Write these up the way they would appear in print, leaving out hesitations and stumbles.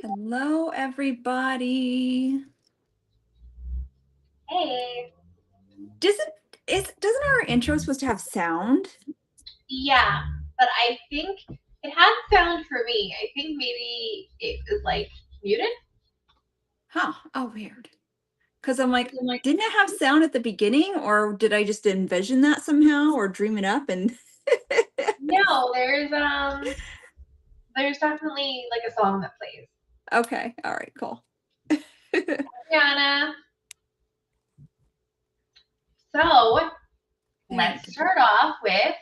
Hello, everybody. Hey. Doesn't doesn't our intro supposed to have sound? Yeah, but I think it had sound for me. I think maybe it was like muted. Huh. Oh, weird. Because I'm like, didn't it have sound at the beginning, or did I just envision that somehow or dream it up? And No, there's definitely like a song that plays. okay, all right, cool. Rihanna. So There we let's go. start off with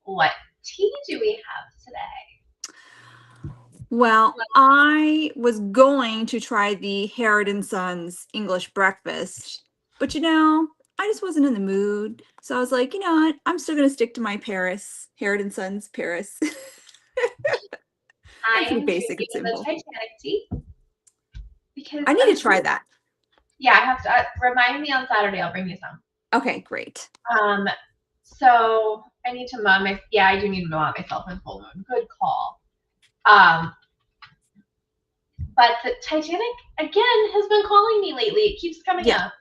what tea do we have today? Well, I was going to try the Harrod and Sons English breakfast, but I just wasn't in the mood. So I was like, you know what? I'm still gonna stick to my Paris, Harrod and Sons Paris. I I'm pretty am basic and drinking the simple. Titanic tea because I need to try that. yeah, I have to remind me on Saturday. I'll bring you some. Okay, great. Um, so I need to mom my yeah, I do need to mom myself in full moon. Good call. Um, but the Titanic again has been calling me lately. It keeps coming Yeah. up.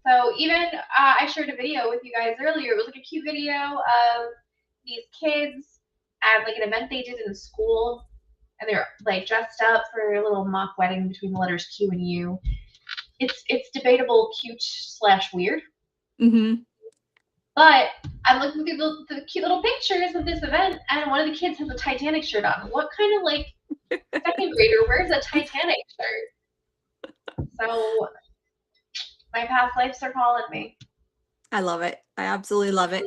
So even I shared a video with you guys earlier. It was like a cute video of these kids at like an event they did in school, and they're like dressed up for a little mock wedding between the letters Q and U. It's debatable cute slash weird. Mm-hmm. But I'm looking through the cute little pictures of this event, and one of the kids has a Titanic shirt on. What kind of like second grader wears a Titanic shirt? So my past lives are calling me. I love it. I absolutely love it.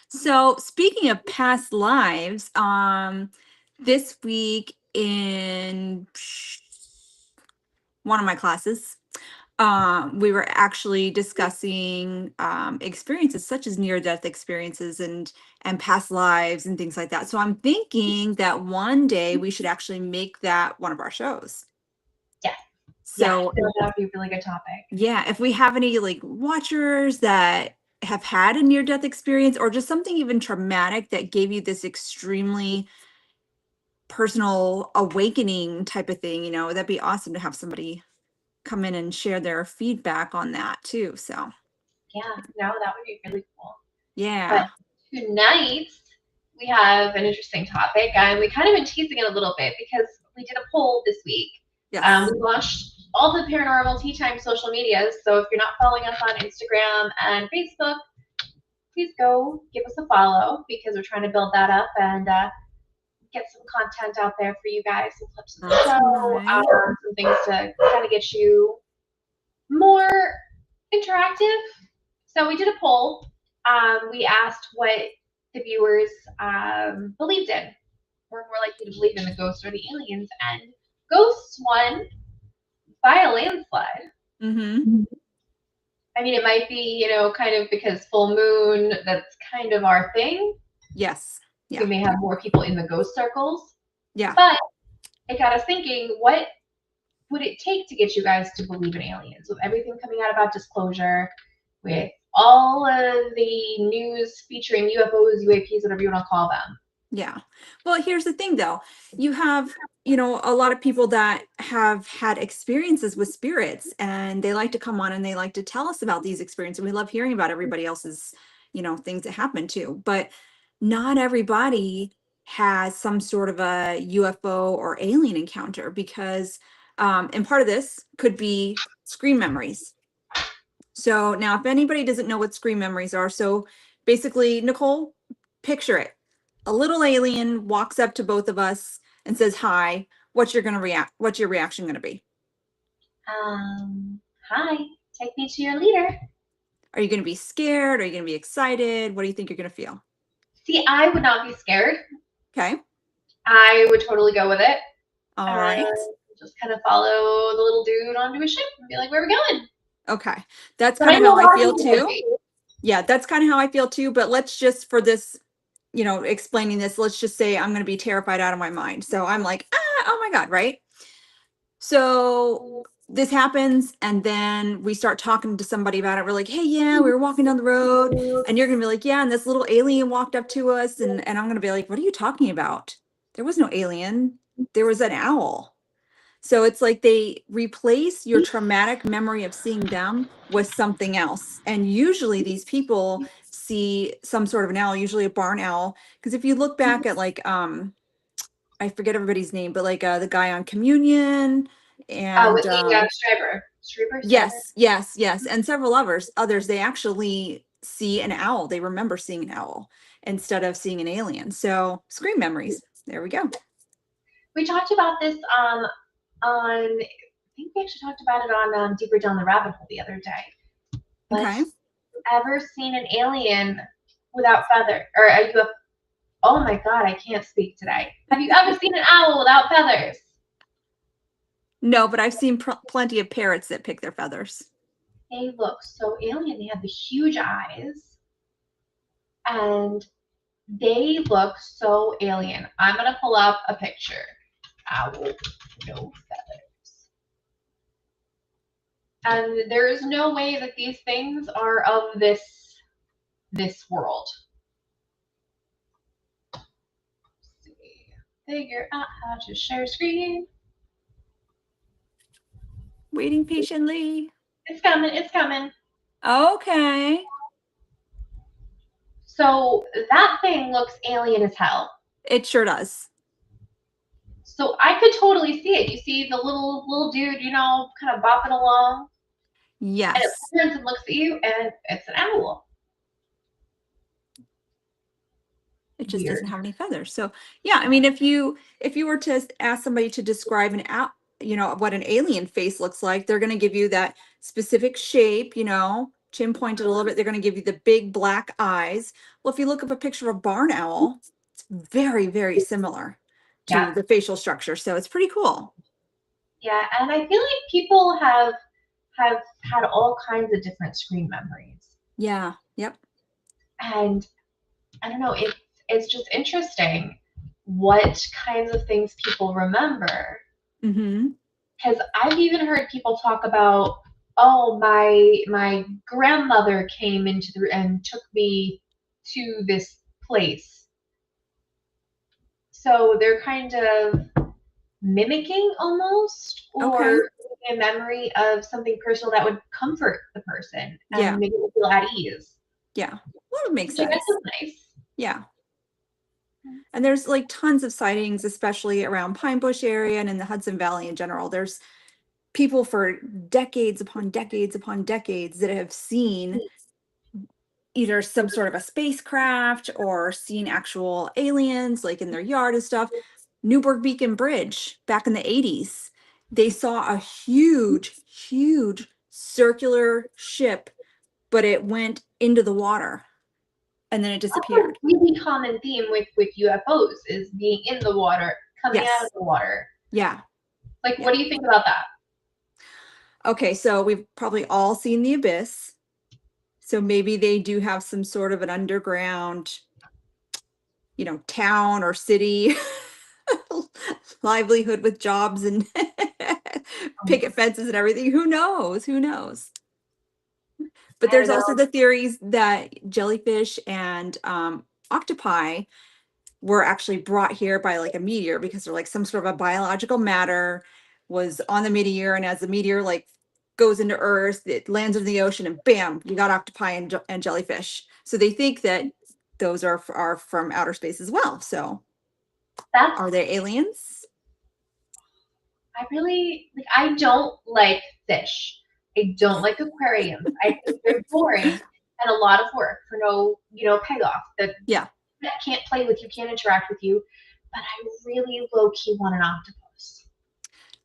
So speaking of past lives, this week in one of my classes, we were actually discussing experiences such as near-death experiences and past lives and things like that. So I'm thinking that one day we should actually make that one of our shows. Yes, yeah, So that would be a really good topic. yeah, if we have any like watchers that have had a near-death experience or just something even traumatic that gave you this extremely personal awakening type of thing, that'd be awesome to have somebody come in and share their feedback on that too. So, Yeah, no, that would be really cool. But yeah. tonight we have an interesting topic, and we kind of been teasing it a little bit because we did a poll this week. Yes. We launched all the Paranormal Tea Time social medias, so if you're not following us on Instagram and Facebook, please go give us a follow because we're trying to build that up and get some content out there for you guys, some clips of the That's show, right. some things to kind of get you more interactive. So we did a poll. We asked what the viewers believed in. We're more likely to believe in the ghosts or the aliens, and ghosts won by a landslide. Mm-hmm. I mean, it might be, kind of because full moon, that's kind of our thing. Yes. We Yeah. may have more people in the ghost circles. Yeah. But it got us thinking, what would it take to get you guys to believe in aliens? With everything coming out about disclosure, with all of the news featuring UFOs, UAPs, whatever you want to call them. Yeah. Well, here's the thing though. You have, a lot of people that have had experiences with spirits and they like to come on and they like to tell us about these experiences. We love hearing about everybody else's, things that happen too. But not everybody has some sort of a UFO or alien encounter because and part of this could be screen memories. So now if anybody doesn't know what screen memories are, so basically, Nicole, picture it. A little alien walks up to both of us and says hi. What's your reaction gonna be? Hi, take me to your leader. Are you gonna be scared? Are you gonna be excited? What do you think you're gonna feel? See, I would not be scared. Okay. I would totally go with it. All And right. just kind of follow the little dude onto a ship and be like, where are we going? Okay. That's But kind I of know how a I lot of feel people would too. be. Yeah, that's kind of how I feel too. But let's just for this, explaining this, let's just say I'm gonna be terrified out of my mind. So I'm like, oh my God, right? So this happens, and then we start talking to somebody about it. We're like, hey, yeah, we were walking down the road, and you're gonna be like, yeah, and this little alien walked up to us, and I'm gonna be like, what are you talking about? There was no alien. There was an owl. So it's like they replace your traumatic memory of seeing them with something else. And usually these people see some sort of an owl, usually a barn owl. Because if you look back at like I forget everybody's name, but like the guy on Communion and With the Schreiber. yes, and several others, they actually see an owl. They remember seeing an owl instead of seeing an alien. So screen memories. There we go. We talked about this on, I think we actually talked about it on Deeper Down the Rabbit Hole the other day. But Okay. ever seen an alien without feather or a UFO? Oh my God, I can't speak today. Have you ever seen an owl without feathers? No, but I've seen plenty of parrots that pick their feathers. They look so alien. They have the huge eyes, and they look so alien. I'm gonna pull up a picture. Owl, no feathers. And there is no way that these things are of this world. Let's see. Figure out how to share screen. Waiting patiently. It's coming. It's coming. Okay. So that thing looks alien as hell. It sure does. So I could totally see it. You see the little dude, kind of bopping along, and it Yes. turns and looks at you, and it's an owl. It just Weird. doesn't have any feathers. So yeah, I mean, if you were to ask somebody to describe an out, what an alien face looks like, they're going to give you that specific shape, chin pointed a little bit. They're going to give you the big black eyes. Well, if you look up a picture of a barn owl, it's very, very similar to Yeah, the facial structure. So it's pretty cool. yeah, and I feel like people have had all kinds of different screen memories, Yeah. Yep. and I don't know. It's just interesting what kinds of things people remember. Mm-hmm. Because I've even heard people talk about, oh, my grandmother came and took me to this place. So they're kind of mimicking almost, Okay. or a memory of something personal that would comfort the person and Yeah. make them feel at ease, Yeah. Well, it makes which I guess sense. is nice. Yeah. And there's like tons of sightings, especially around Pine Bush area and in the Hudson Valley in general. There's people for decades upon decades upon decades that have seen either some sort of a spacecraft or seen actual aliens like in their yard and stuff. Newburgh Beacon Bridge back in the 80s, they saw a huge, huge circular ship, but it went into the water and then it That's a disappeared. really common theme with UFOs is being in the water, coming out of Yes. the water. Yeah. Like, Yeah. what do you think about that? Okay, so we've probably all seen The Abyss. So maybe they do have some sort of an underground, town or city livelihood with jobs and picket fences and everything. Who knows? Who knows? But I don't there's know. also the theories that jellyfish and octopi were actually brought here by like a meteor because they're like some sort of a biological matter was on the meteor, and as the meteor like goes into Earth, it lands in the ocean, and bam, you got octopi and jellyfish. So they think that those are from outer space as well. So That's are they aliens? I really like. I don't like fish. I don't like aquariums. I think they're boring and a lot of work for no, payoff. Yeah, That can't play with you, can't interact with you. But I really low key want an octopus.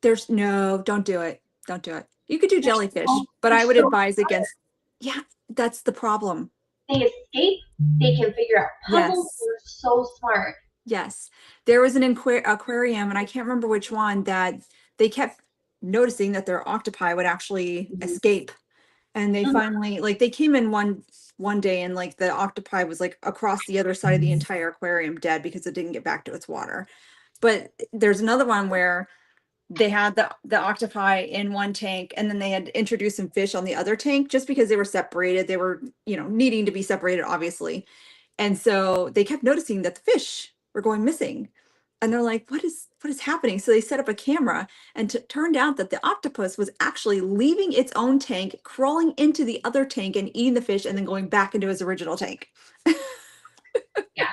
there's no, don't do it. Don't do it. You could do They're jellyfish, so, but they're I would so advise against, yeah, that's the problem. they escape. They can figure out puzzles. Yes. They're so smart. Yes, there was an aquarium, and I can't remember which one, that they kept noticing that their octopi would actually escape. And they Mhm. finally, like, they came in one day, and like the octopi was like across the other side of the entire aquarium dead because it didn't get back to its water. But there's another one where they had the octopi in one tank, and then they had introduced some fish on the other tank just because they were separated. They were, needing to be separated, obviously. And so they kept noticing that the fish were going missing. And they're like, what is happening? So they set up a camera, and turned out that the octopus was actually leaving its own tank, crawling into the other tank and eating the fish, and then going back into his original tank. Yeah.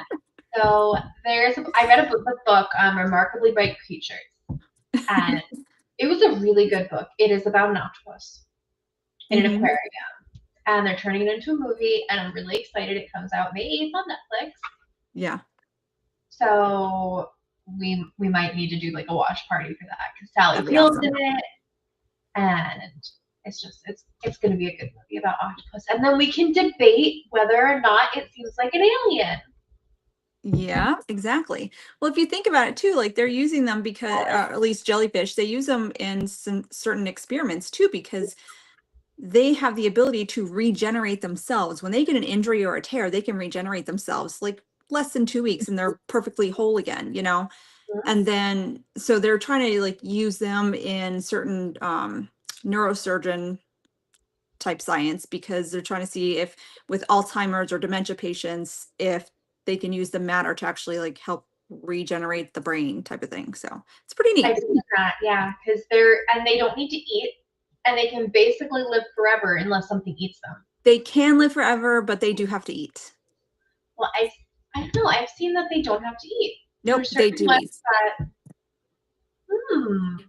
So I read a book, Remarkably Bright Creatures, and it was a really good book. It is about an octopus in an Hmm. aquarium, and they're turning it into a movie, and I'm really excited. It comes out May 8th on Netflix. Yeah, So we might need to do like a watch party for that because Sally that'd be Field's in awesome. it, and it's going to be a good movie about octopus, and then we can debate whether or not it seems like an alien. Yeah, exactly. Well, if you think about it too, like they're using them because, at least jellyfish, they use them in some certain experiments too, because they have the ability to regenerate themselves. When they get an injury or a tear, they can regenerate themselves like less than 2 weeks, and they're perfectly whole again, you know? And then, so they're trying to like use them in certain neurosurgeon type science, because they're trying to see if with Alzheimer's or dementia patients, if they can use the matter to actually like help regenerate the brain type of thing. So it's pretty I've neat. seen that, yeah, because they don't need to eat, and they can basically live forever unless something eats them. They can live forever, but they do have to eat. Well, I don't know. I've seen that they don't have to eat. Nope, There's they certain do ones eat. that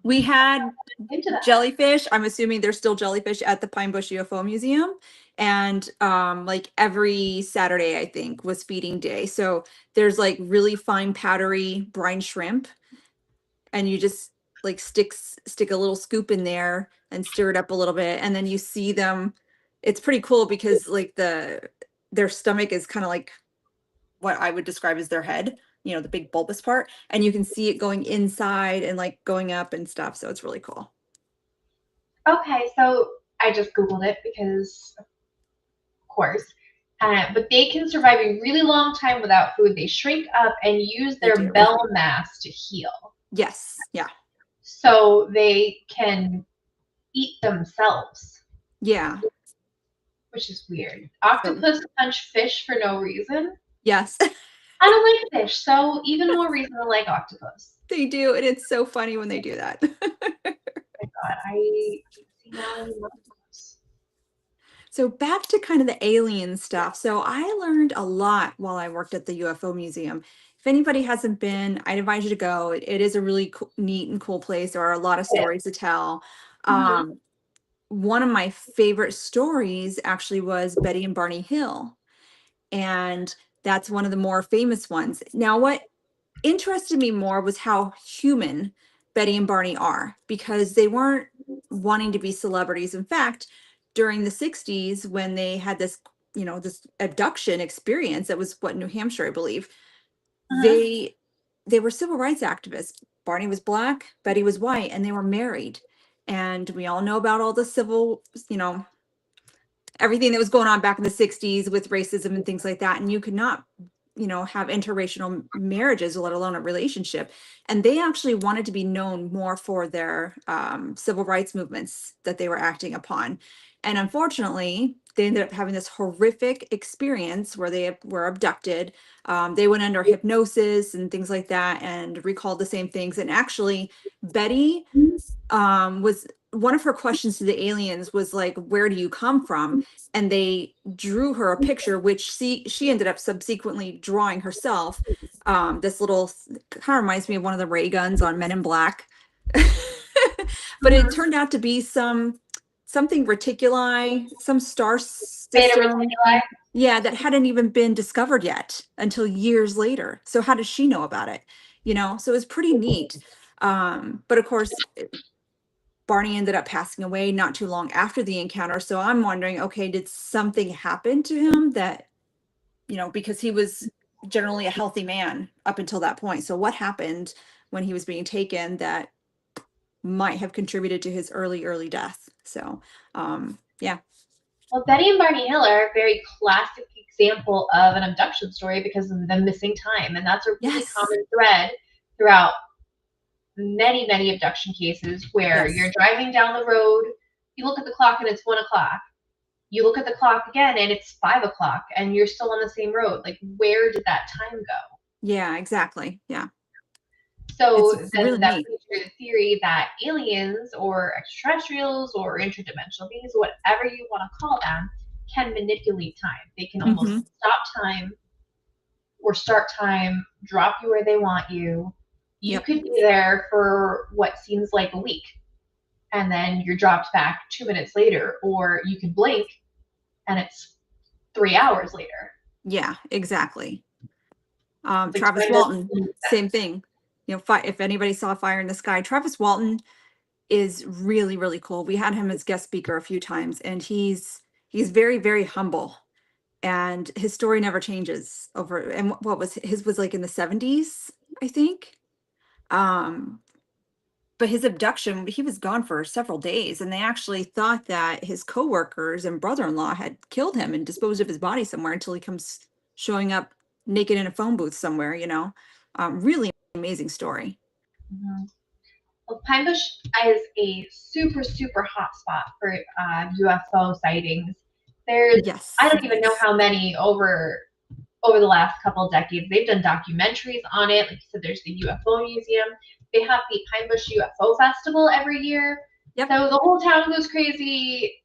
We had into that. jellyfish. I'm assuming there's still jellyfish at the Pine Bush UFO Museum. And like every Saturday, I think, was feeding day. So there's like really fine powdery brine shrimp, and you just like stick a little scoop in there and stir it up a little bit, and then you see them. It's pretty cool because like their stomach is kind of like what I would describe as their head, the big bulbous part, and you can see it going inside and like going up and stuff. So it's really cool. Okay, so I just Googled it because, of course. But they can survive a really long time without food. They shrink up and use They their do. bell mass to heal. Yes. Yeah. So they can eat themselves, Yeah. which is weird. So Octopus punch fish for no reason. yes, I don't like fish, so even more reason to like octopus. they do. And it's so funny when they do that. Oh my god, I see now I love octopus. So back to kind of the alien stuff. So I learned a lot while I worked at the UFO museum. If anybody hasn't been, I'd advise you to go. It is a really neat and cool place. There are a lot of Yeah. stories to tell. Mm-hmm. One of my favorite stories actually was Betty and Barney Hill, and that's one of the more famous ones. Now, what interested me more was how human Betty and Barney are, because they weren't wanting to be celebrities. In fact, during the 60s, when they had this abduction experience, that was what, New Hampshire, I believe, Mm-hmm. they they were civil rights activists. Barney was black, Betty was white, and they were married. And we all know about all the civil, everything that was going on back in the 60s with racism and things like that, and you could not have interracial marriages, let alone a relationship. And they actually wanted to be known more for their civil rights movements that they were acting upon. And unfortunately, they ended up having this horrific experience where they were abducted. They went under hypnosis and things like that and recalled the same things. And actually, Betty was one of her questions to the aliens was like, where do you come from? And they drew her a picture, which she ended up subsequently drawing herself. This little kind of reminds me of one of the ray guns on Men in Black. But it Mm-hmm. turned out to be something reticuli, some star Beta system, reticuli. yeah, that hadn't even been discovered yet until years later. So how does she know about it? So it was pretty neat. But of course, Barney ended up passing away not too long after the encounter. So I'm wondering, okay, did something happen to him that, because he was generally a healthy man up until that point. So what happened when he was being taken that might have contributed to his early death? So, yeah. Well, Betty and Barney Hill are a very classic example of an abduction story because of the missing time, and that's a really Yes. common thread throughout many, many abduction cases where you're Yes. driving down the road, you look at the clock and it's 1 o'clock. You look at the clock again and it's 5 o'clock and you're still on the same road. Like, where did that time go? Yeah, exactly. Yeah. So It's then really that neat. leads to the theory that aliens or extraterrestrials or interdimensional beings, whatever you want to call them, can manipulate time. They can almost Hmm. stop time or start time, drop you where they want you. You Yep. could be there for what seems like a week, and then you're dropped back 2 minutes later, or you can blink and it's 3 hours later. Yeah, exactly. Like Travis time doesn't Walton, make same sense. thing. If anybody saw Fire in the Sky, Travis Walton is really, really cool. We had him as guest speaker a few times, and he's very, very humble. And his story never changes over. And what was his was like in the 70s, I think. Um, but his abduction, he was gone for several days, and they actually thought that his coworkers and brother-in-law had killed him and disposed of his body somewhere until he comes showing up naked in a phone booth somewhere, really amazing story. Mm-hmm. Well, Pine Bush is a super, super hot spot for UFO sightings. There's, I Yes. don't even know how many over the last couple of decades. They've done documentaries on it. Like you said, there's the UFO Museum. They have the Pine Bush UFO Festival every year. Yep. So the whole town goes crazy.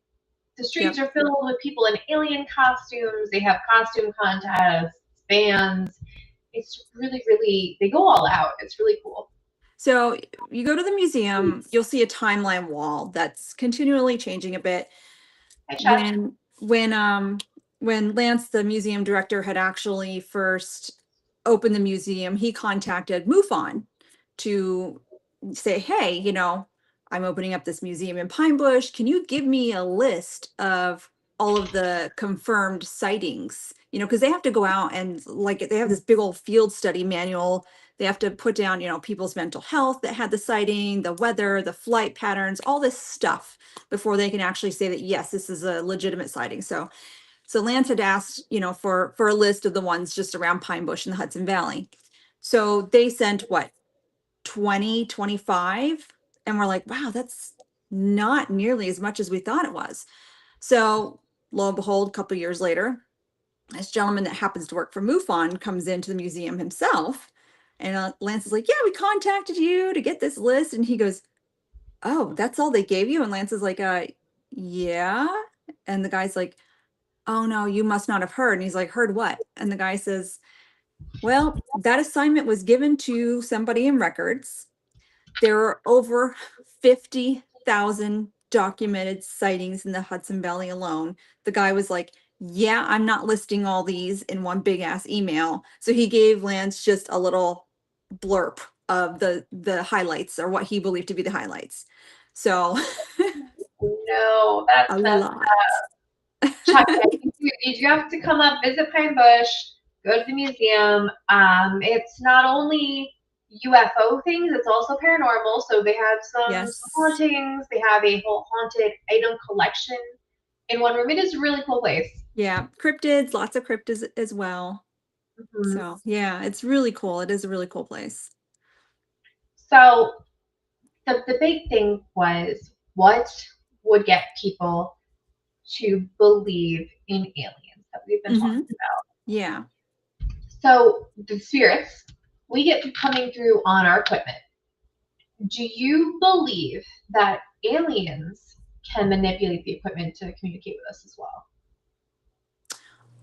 The streets Yep. are filled with people in alien costumes. They have costume contests, bands. It's really, really, they go all out. It's really cool. So you go to the museum, you'll see a timeline wall that's continually changing a bit. Hi, Chuck. When Lance, the museum director, had actually first opened the museum, he contacted MUFON to say, hey, I'm opening up this museum in Pine Bush. Can you give me a list of all of the confirmed sightings? Because they have to go out and like they have this big old field study manual. They have to put down, people's mental health that had the sighting, the weather, the flight patterns, all this stuff before they can actually say that, yes, this is a legitimate sighting. So Lance had asked, for a list of the ones just around Pine Bush in the Hudson Valley. So they sent what, 20, 25, and we're like, wow, that's not nearly as much as we thought it was. So lo and behold, a couple of years later, this gentleman that happens to work for MUFON comes into the museum himself. And Lance is like, yeah, we contacted you to get this list. And he goes, oh, that's all they gave you? And Lance is like, yeah. And the guy's like, oh no, you must not have heard. And he's like, heard what? And the guy says, well, that assignment was given to somebody in records. There are over 50,000 documented sightings in the Hudson Valley alone. The guy was like, yeah, I'm not listing all these in one big ass email. So he gave Lance just a little blurb of the highlights, or what he believed to be the highlights. So No, that's a messed lot. Chuck, you have to come up, visit Pine Bush, go to the museum. It's not only UFO things, it's also paranormal. So they have some Yes. hauntings. They have a whole haunted item collection in one room. It is a really cool place. Yeah. Cryptids, lots of cryptids as well. Mm-hmm. So yeah, it's really cool. It is a really cool place. So the big thing was what would get people to believe in aliens that we've been Hmm. talking about. Yeah. So the spirits we get coming through on our equipment. Do you believe that aliens can manipulate the equipment to communicate with us as well?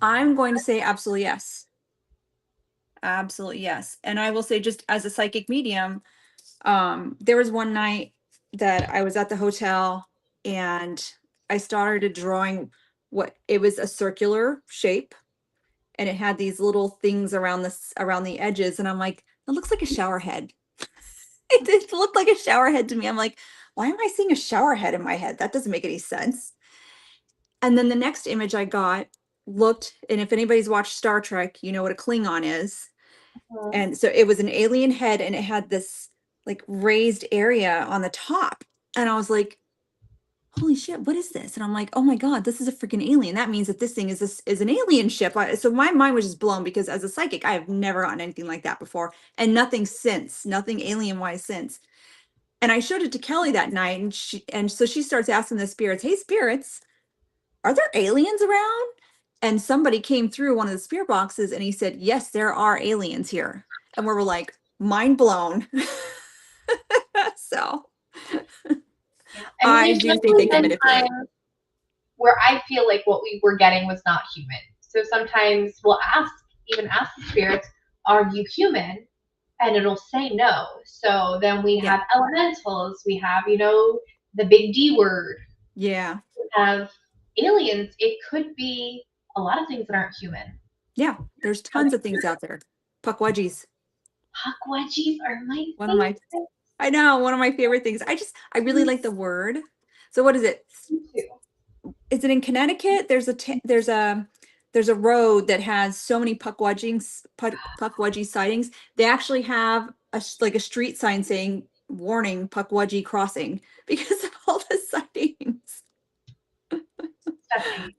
I'm going to say absolutely yes. Absolutely yes. And I will say, just as a psychic medium, there was one night that I was at the hotel and I started drawing what it was, a circular shape, and it had these little things around the edges, and I'm like, it looks like a shower head. It looked like a shower head to me. I'm like, why am I seeing a shower head in my head? That doesn't make any sense. And then the next image I got looked, and if anybody's watched Star Trek, you know what a Klingon is. Mhm. And so it was an alien head, and it had this like raised area on the top. And I was like, holy shit, what is this? And I'm like, oh my God, this is a freaking alien. That means that this is an alien ship. So my mind was just blown, because as a psychic, I have never gotten anything like that before, and nothing since, nothing alien wise since. And I showed it to Kelly that night, and so she starts asking the spirits, hey spirits, are there aliens around? And somebody came through one of the spirit boxes and he said, yes, there are aliens here. And we were like, mind blown. So Yeah. I mean, I there's do think definitely they can been manipulate. times where I feel like what we were getting was not human. So sometimes we'll even ask the spirits, "Are you human?" And it'll say no. So then we Yeah. have elementals, we have, the big D word, Yeah. we have aliens. It could be a lot of things that aren't human. Yeah. There's So tons of things out there. Puckwudgies. puckwudgies are my One of my favorite. I know, one of my favorite things. I really like the word. So what is it? Me too. Is it in Connecticut? There's a road that has so many Puckwudgie sightings. They actually have like a street sign saying warning Puckwudgie crossing because of all the sightings. Stephanie,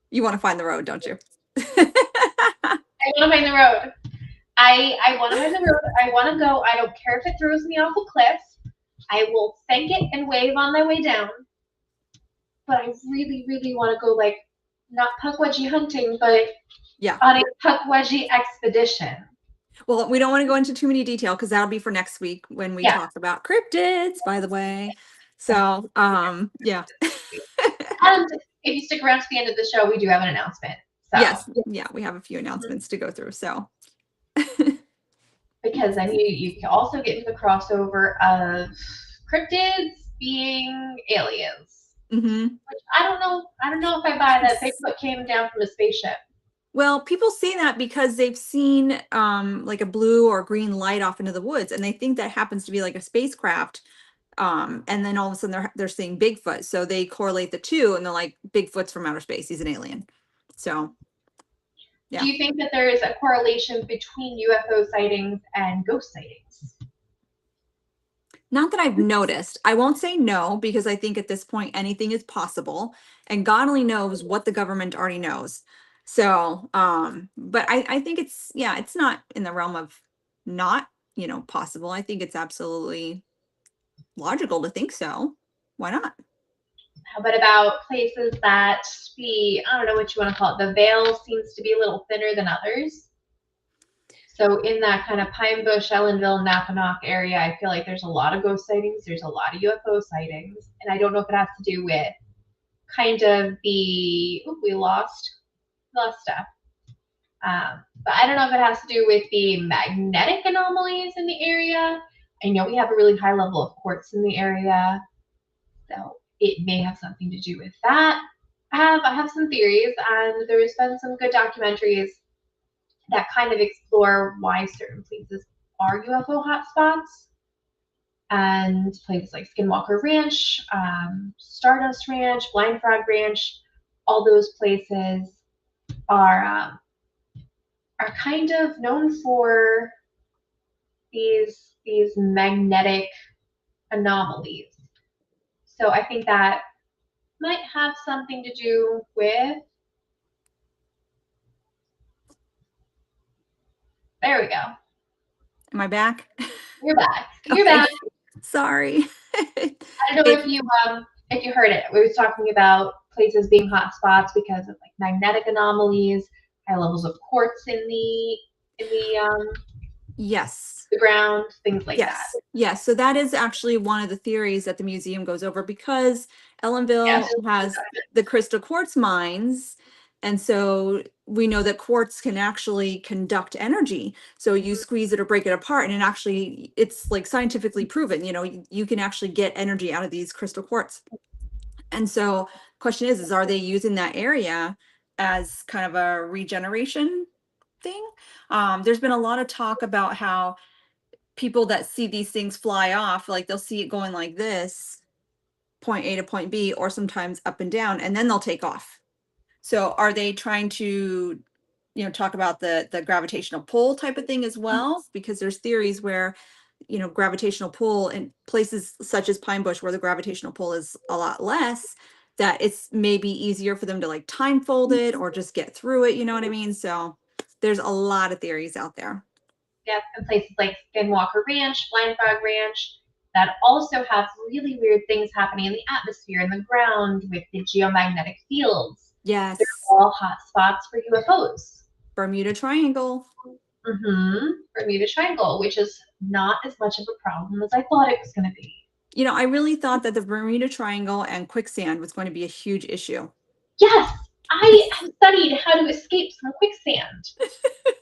You want to find the road, don't you? I want to find the road. I want to find the road. I want to go. I don't care if it throws me off a cliff. I will thank it and wave on my way down. But I really, really want to go, like, not puckwudgie hunting, but Yeah. on a puckwudgie expedition. Well, we don't want to go into too many detail because that'll be for next week when we Yeah. talk about cryptids, by the way. So, yeah. And if you stick around to the end of the show, we do have an announcement. So, Yes. Yeah, we have a few announcements to go through. So, because then you can also get into the crossover of cryptids being aliens. mhm. Which I don't know. I don't know if I buy that Bigfoot came down from a spaceship. Well, people say that because they've seen like a blue or green light off into the woods, and they think that happens to be like a spacecraft. And then all of a sudden they're seeing Bigfoot, so they correlate the two, and they're like, Bigfoot's from outer space. He's an alien. So Do yeah. you think that there is a correlation between UFO sightings and ghost sightings? Not that I've noticed. I won't say no because I think at this point anything is possible, and God only knows what the government already knows. So, but I think it's yeah, it's not in the realm of not, possible. I think it's absolutely logical to think so. Why not? How about places that I don't know what you want to call it, the veil seems to be a little thinner than others? So in that kind of Pine Bush, Ellenville, Napanoch area, I feel like there's a lot of ghost sightings. There's a lot of UFO sightings, and I don't know if it has to do with kind of we lost stuff. But I don't know if it has to do with the magnetic anomalies in the area. I know we have a really high level of quartz in the area, so it may have something to do with that. I have some theories, and there's been some good documentaries that kind of explore why certain places are UFO hotspots, and places like Skinwalker Ranch, Stardust Ranch, Blind Frog Ranch, all those places are are kind of known for these magnetic anomalies. So I think that might have something to do with. There we go. Am I back? You're back. You're Okay. back. Sorry. I don't know It if you heard it. We were talking about places being hot spots because of like magnetic anomalies, high levels of quartz in yes. the ground, things like that. Yes. Yes. So that is actually one of the theories that the museum goes over because Yes. Ellenville has the crystal quartz mines. And so we know that quartz can actually conduct energy. So you squeeze it or break it apart, and it's like scientifically proven, you can actually get energy out of these crystal quartz. And so question is are they using that area as kind of a regeneration thing? There's been a lot of talk about how people that see these things fly off, like they'll see it going like this, point A to point B, or sometimes up and down, and then they'll take off. So are they trying to, talk about the gravitational pull type of thing as well? Because there's theories where, gravitational pull in places such as Pine Bush, where the gravitational pull is a lot less, that it's maybe easier for them to like time fold it or just get through it. You know what I mean? So there's a lot of theories out there. Yep, and places like Skinwalker Ranch, Blind Frog Ranch, that also have really weird things happening in the atmosphere, in the ground, with the geomagnetic fields. They're Yes. all hot spots for UFOs. Bermuda Triangle. Bermuda Triangle, which is not as much of a problem as I thought it was going to be. You know, I really thought that the Bermuda Triangle and quicksand was going to be a huge issue. Yes, I have studied how to escape from quicksand,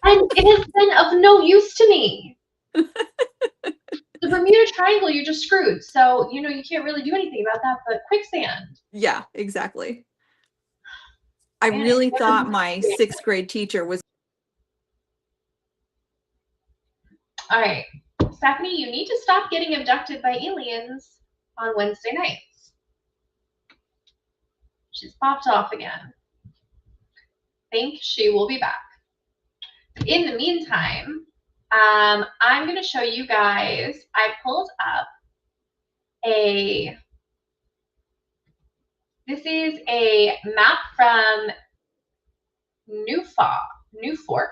and it has been of no use to me. The Bermuda Triangle, you're just screwed. So, you can't really do anything about that, but quicksand. Yeah, exactly. I Man, really thought my sixth grade teacher was. all right, Stephanie, you need to stop getting abducted by aliens on Wednesday nights. She's popped off again. Think she will be back. In the meantime, I'm going to show you guys, I pulled up this is a map from Newfork.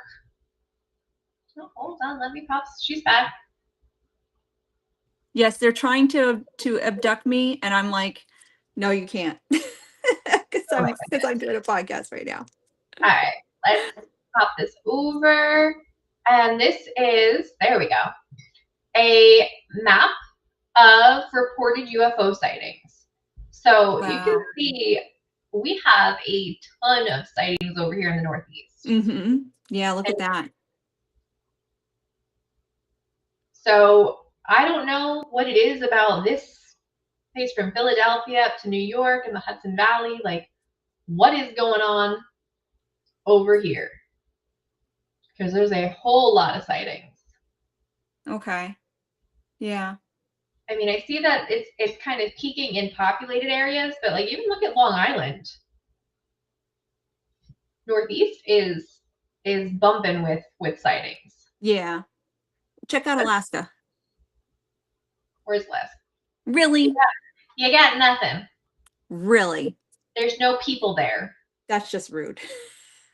Oh, hold on, let me pop, she's back. Yes, they're trying to abduct me, and I'm like, no, you can't, because I'm doing a podcast right now. All right, let's pop this over. And this is, there we go, a map of reported UFO sightings. So you can see we have a ton of sightings over here in the Northeast. Yeah, look at that. So I don't know what it is about this place from Philadelphia up to New York and the Hudson Valley. Like, what is going on over here? Because there's a whole lot of sightings. Okay. Yeah. I mean, I see that it's kind of peaking in populated areas, but like even look at Long Island. Northeast is bumping with sightings. Yeah. Check out Alaska. Where's Liz? Really? You got nothing. Really? There's no people there. That's just rude.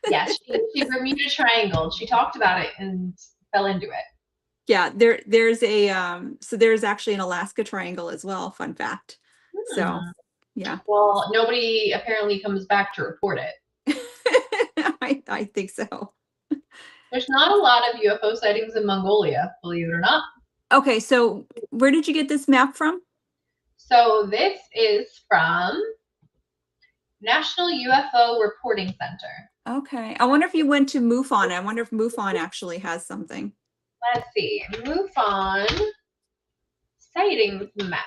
Yes, she Bermuda Triangle. She talked about it and fell into it. Yeah, there's there's actually an Alaska Triangle as well, fun fact. So yeah. Well, nobody apparently comes back to report it. I think so. There's not a lot of UFO sightings in Mongolia, believe it or not. Okay, so where did you get this map from? So this is from National UFO Reporting Center. Okay. I wonder if you went to MUFON. I wonder if MUFON actually has something. Let's see. MUFON sightings map.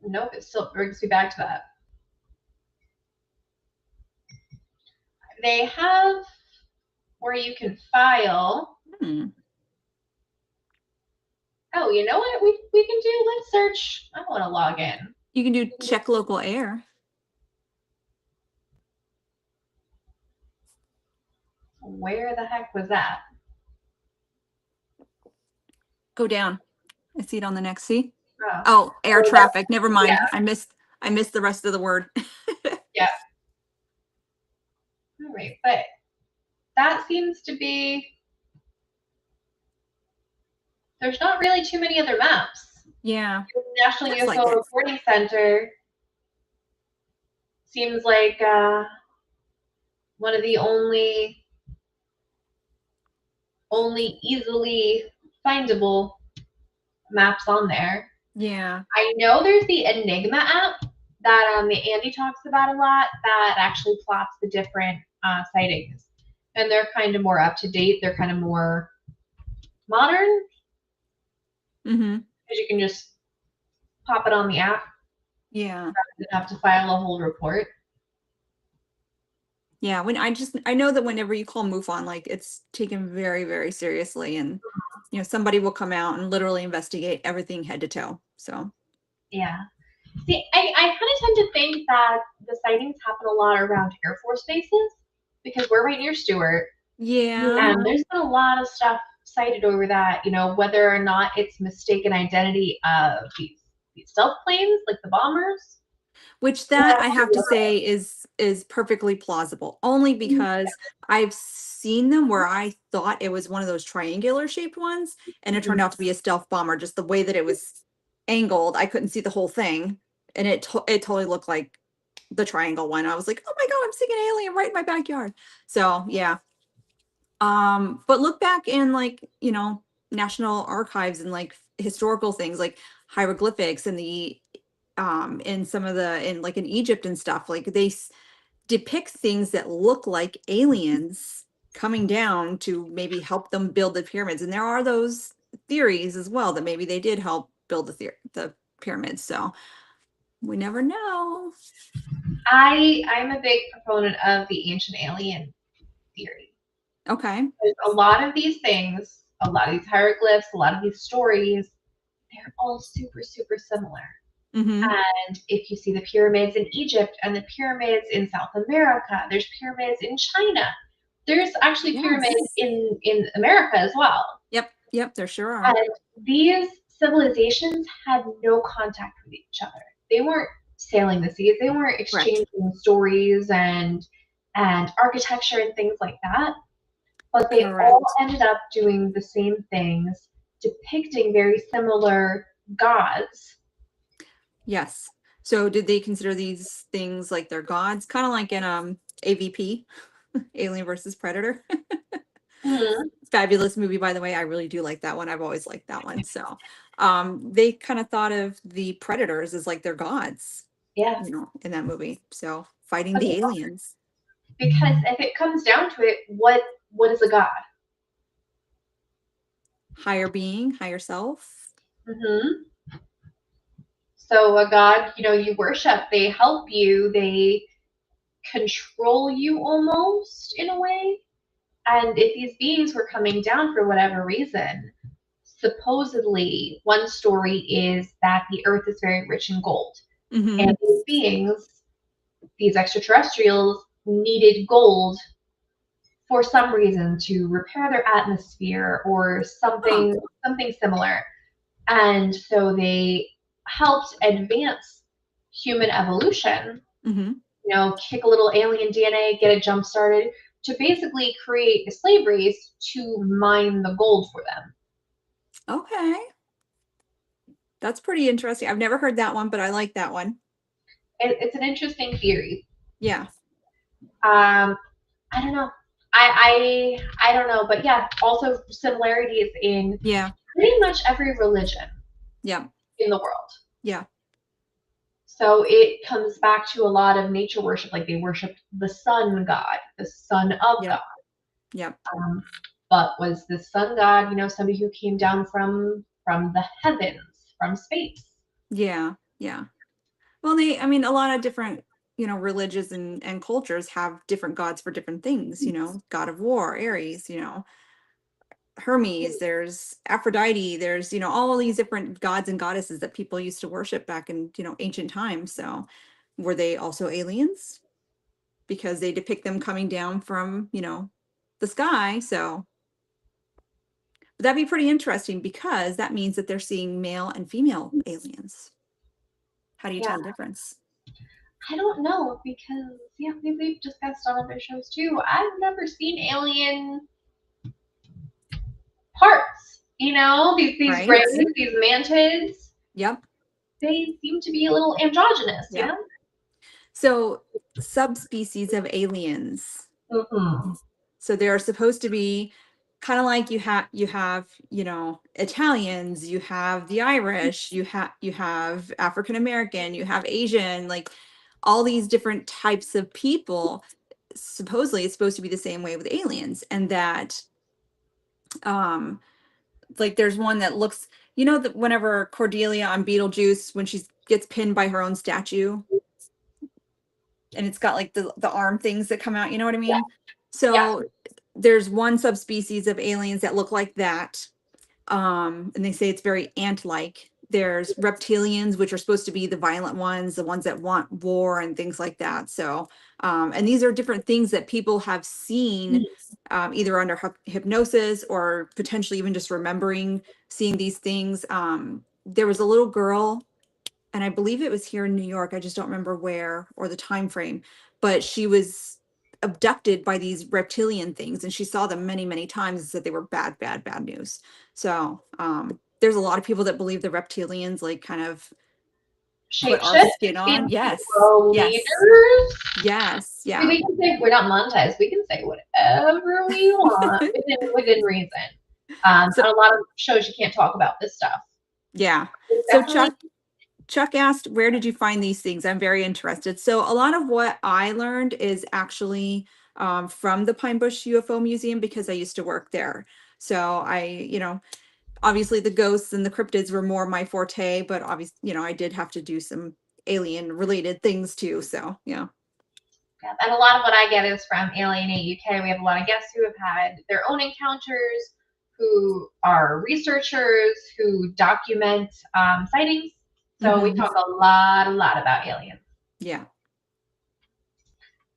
Nope, it still brings me back to that. They have where you can file. Oh, you know what we can do? Let's search. I want to log in. You can do check local air. Where the heck was that? Go down. I see it on the next. See? Oh, air traffic. Never mind. Yeah. I missed the rest of the word. Yeah. All right, but that seems to be. There's not really too many other maps. Yeah. The National UFO Reporting Center seems like one of the only easily findable maps on there. Yeah. I know there's the Enigma app that Andy talks about a lot that actually plots the different sightings. And they're kind of more up to date. They're kind of more modern. Because you can just pop it on the app. Yeah. Rather than have to file a whole report. Yeah, I know that whenever you call MUFON, like it's taken very, very seriously, and somebody will come out and literally investigate everything head to toe. So yeah. See, I kind of tend to think that the sightings happen a lot around Air Force bases because we're right near Stewart. Yeah. And there's been a lot of stuff cited over that, whether or not it's mistaken identity of these stealth planes, like the bombers. Which that I have to say is perfectly plausible, only because I've seen them where I thought it was one of those triangular shaped ones, and it turned out to be a stealth bomber. Just the way that it was angled, I couldn't see the whole thing, and it totally looked like the triangle one. I was like, oh my God, I'm seeing an alien right in my backyard. So yeah. But look back in like, national archives and like historical things like hieroglyphics and the in some of the in like in Egypt and stuff, like they depict things that look like aliens coming down to maybe help them build the pyramids. And there are those theories as well that maybe they did help build the pyramids. So we never know. I'm a big proponent of the ancient alien theory. Okay. There's a lot of these things, a lot of these hieroglyphs, a lot of these stories, they're all super, super similar. Mm-hmm. And if you see the pyramids in Egypt and the pyramids in South America, there's pyramids in China. There's actually pyramids Yes. in America as well. Yep. Yep. There sure are. And these civilizations had no contact with each other. They weren't sailing the seas. They weren't Correct. exchanging stories and architecture and things like that. But they all Correct. ended up doing the same things, depicting very similar gods. Yes. So did they consider these things like their gods? Kind of like in AVP, Alien versus Predator. Mm-hmm. Fabulous movie, by the way. I really do like that one. I've always liked that one. So they kind of thought of the predators as like their gods, Yeah. in that movie. So fighting the aliens. Because if it comes down to it, what is a god? Higher being, higher self. Mm-hmm. So a god, you worship, they help you, they control you almost in a way. And if these beings were coming down for whatever reason, supposedly one story is that the earth is very rich in gold. Mm-hmm. And these beings, these extraterrestrials, needed gold for some reason to repair their atmosphere or Huh. something similar. And so they helped advance human evolution, Mm-hmm. kick a little alien DNA, get it jump started to basically create a slave race to mine the gold for them. Okay. That's pretty interesting. I've never heard that one, but I like that one. It's an interesting theory. Yeah. Um, I don't know. I don't know, but yeah, also similarities in Yeah. pretty much every religion Yeah. in the world. Yeah. So it comes back to a lot of nature worship, like they worshiped the sun god, the son of Yep. God. Yep. But was the sun god, somebody who came down from the heavens, from space? Yeah. Yeah. Well, I mean, a lot of different, religions and cultures have different gods for different things, God of War, Ares, Hermes, there's Aphrodite, there's, all these different gods and goddesses that people used to worship back in, ancient times. So were they also aliens? Because they depict them coming down from, the sky. So but that'd be pretty interesting because that means that they're seeing male and female aliens. How do you Yeah, tell the difference? I don't know because yeah, we've discussed on other shows too. I've never seen alien parts. These Right? rays, these mantids, Yep. they seem to be a little androgynous. Yep. So subspecies of aliens. Mm-hmm. So there are supposed to be kind of like you have Italians, you have the Irish, you have African American, you have Asian, like all these different types of people. Supposedly it's supposed to be the same way with aliens, and that um like there's one that looks, that whenever Cordelia on Beetlejuice, when she gets pinned by her own statue, and it's got like the arm things that come out, you know what I Yeah, mean? yeah. So there's one subspecies of aliens that look like that. And they say it's very ant-like. There's reptilians, which are supposed to be the violent ones, the ones that want war and things like that. So and these are different things that people have seen either under hypnosis or potentially even just remembering seeing these things. There was a little girl, and I believe it was here in New York. I just don't remember where or the time frame, but she was abducted by these reptilian things, and she saw them many, many times and said they were bad, bad, bad news. So there's a lot of people that believe the reptilians like kind of put our Shapeshift skin on. into Yes. Yes. leaders. Yes. Yeah. We can say we're not monetized. We can say whatever we want within reason. So On a lot of shows, you can't talk about this stuff. yeah. It's So definitely. Chuck asked, where did you find these things? I'm very interested. So a lot of what I learned is actually from the Pine Bush UFO Museum because I used to work there. So obviously the ghosts and the cryptids were more my forte, but obviously, I did have to do some alien related things too. So yeah. Yeah, and a lot of what I get is from Alienate UK. We have a lot of guests who have had their own encounters, who are researchers, who document sightings. So we Hmm. talk a lot about aliens. Yeah.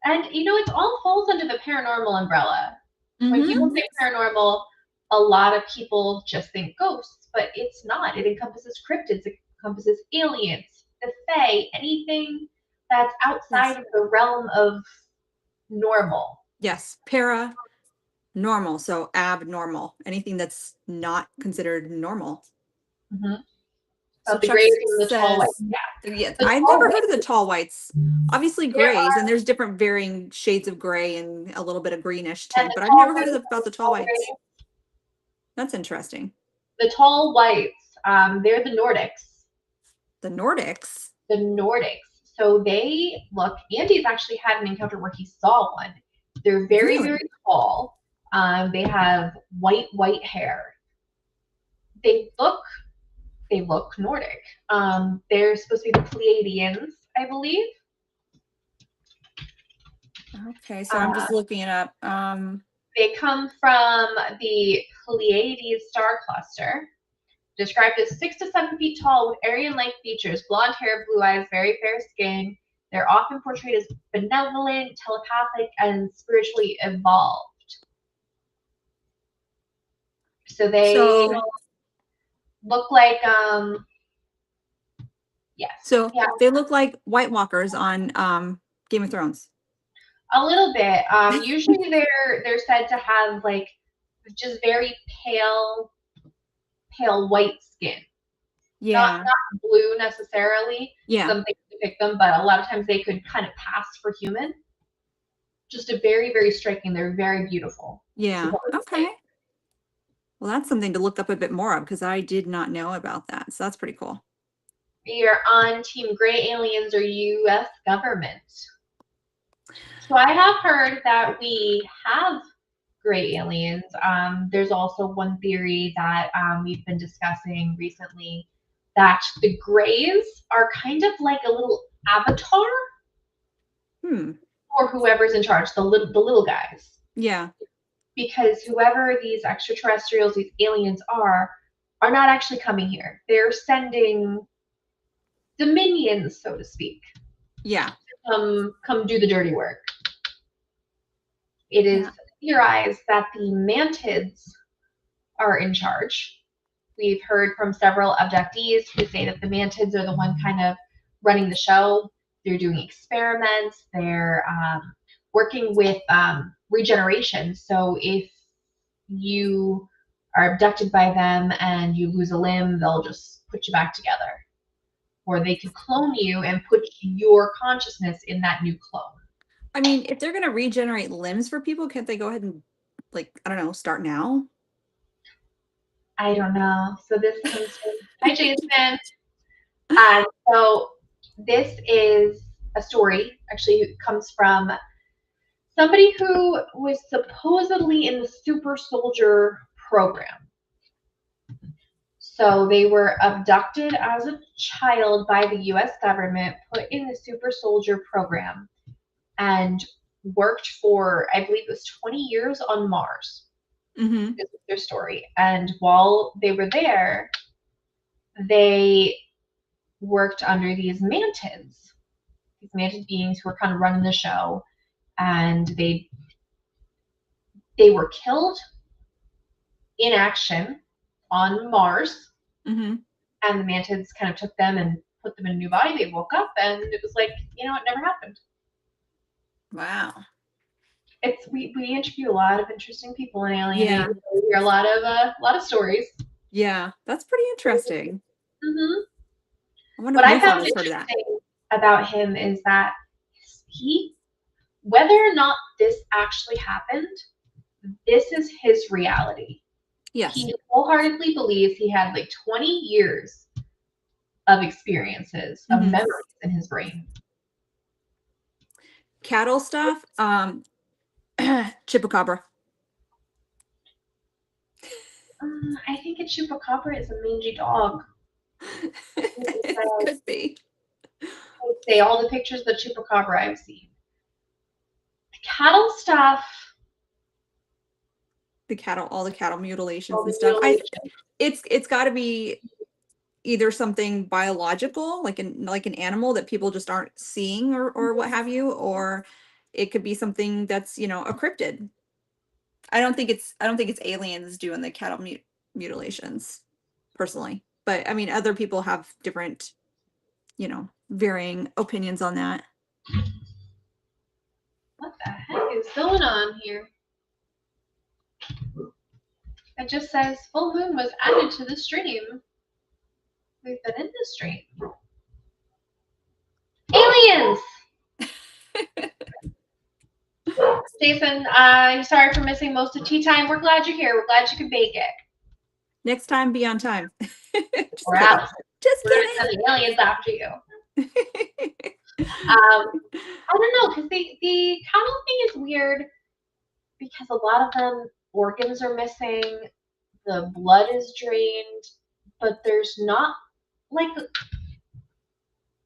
And it all falls under the paranormal umbrella. When Hmm. people say paranormal, a lot of people just think ghosts, but it's not. It encompasses cryptids, it encompasses aliens, the fae, anything that's outside Yes. of the realm of normal. Yes. Normal. So abnormal. Anything that's not considered normal. Mm-hmm. So The Chuck grays and the tall whites. says, Yeah, yeah, the I've tall never heard of the whites. tall whites. Obviously There grays, are and there's different varying shades of gray and a little bit of greenish and tint, the but I've tall never heard whites, about the tall tall whites. grays. That's interesting. The tall whites. They're the Nordics. The Nordics. The Nordics. So they look. Andy's actually had an encounter where he saw one. They're very, very Really? tall. They have white hair. They look they look Nordic. They're supposed to be the Pleiadians, I believe. Okay, so I'm Uh, just looking it up. they come from the Pleiades star cluster, described as 6 to 7 feet tall with Aryan-like features, blonde hair, blue eyes, very fair skin. They're often portrayed as benevolent, telepathic, and spiritually evolved. So they So look like yes, so yeah, they look like White Walkers on Game of Thrones. a little bit. Usually they're said to have like just very pale white skin. Yeah. Not blue necessarily. Yeah. Some things depict them, but a lot of times they could kind of pass for human. Just a very, very striking. They're very beautiful. Yeah. Okay. Well, that's something to look up a bit more of because I did not know about that. So that's pretty cool. You're on Team Gray Aliens or U.S. government. So I have heard that we have gray aliens. There's also one theory that we've been discussing recently that the grays are kind of like a little avatar Hmm. for whoever's in charge, the little guys. Yeah. Because whoever these extraterrestrials, these aliens are not actually coming here. They're sending dominions, so to speak, Yeah. come do the dirty work. It is Yeah. theorized that the mantids are in charge. We've heard from several abductees who say that the mantids are the one kind of running the show. They're doing experiments. They're working with regeneration. So if you are abducted by them and you lose a limb, they'll just put you back together. Or they could clone you and put your consciousness in that new clone. I mean, if they're going to regenerate limbs for people, can't they go ahead and, like, I don't know, start now? I don't know. So this comes from hi Jason. So this is a story. Actually, it comes from somebody who was supposedly in the super soldier program. So they were abducted as a child by the US government, put in the super soldier program, and worked for, I believe it was 20 years on Mars. Mm-hmm. This is their story. And while they were there, they worked under these mantid beings who were kind of running the show, and they were killed in action on Mars, Mm-hmm. and the mantids kind of took them and put them in a new body. They woke up, and it was like, it never happened. Wow. It's we interview a lot of interesting people in Alienate. Yeah. We hear a lot of stories. Yeah. That's pretty interesting. Mm-hmm. I wonder What if I MUFON found has heard of that. interesting about him is that he, whether or not this actually happened, this is his reality. Yes. He wholeheartedly believes he had like 20 years of experiences, of Mm-hmm. memories in his brain. Cattle stuff. Chupacabra. I think a chupacabra is a mangy dog. It could be. I would say all the pictures of the chupacabra I've seen. The cattle stuff, All the cattle mutilations all and the stuff. mutilation. It's got to be either something biological, like an animal that people just aren't seeing or what have you, or it could be something that's, a cryptid. I don't think it's aliens doing the cattle mutilations, personally. But I mean, other people have different, varying opinions on that. What the heck is going on here? It just says full moon was added to the stream. We've been in the stream. Aliens! Jason, sorry for missing most of tea time. We're glad you're here. We're glad you could make it. Next time, be on time. Just Or kidding. else Just we're gonna send the aliens after you. kidding. I don't know, because the cattle thing is weird because a lot of them organs are missing, the blood is drained, but there's not like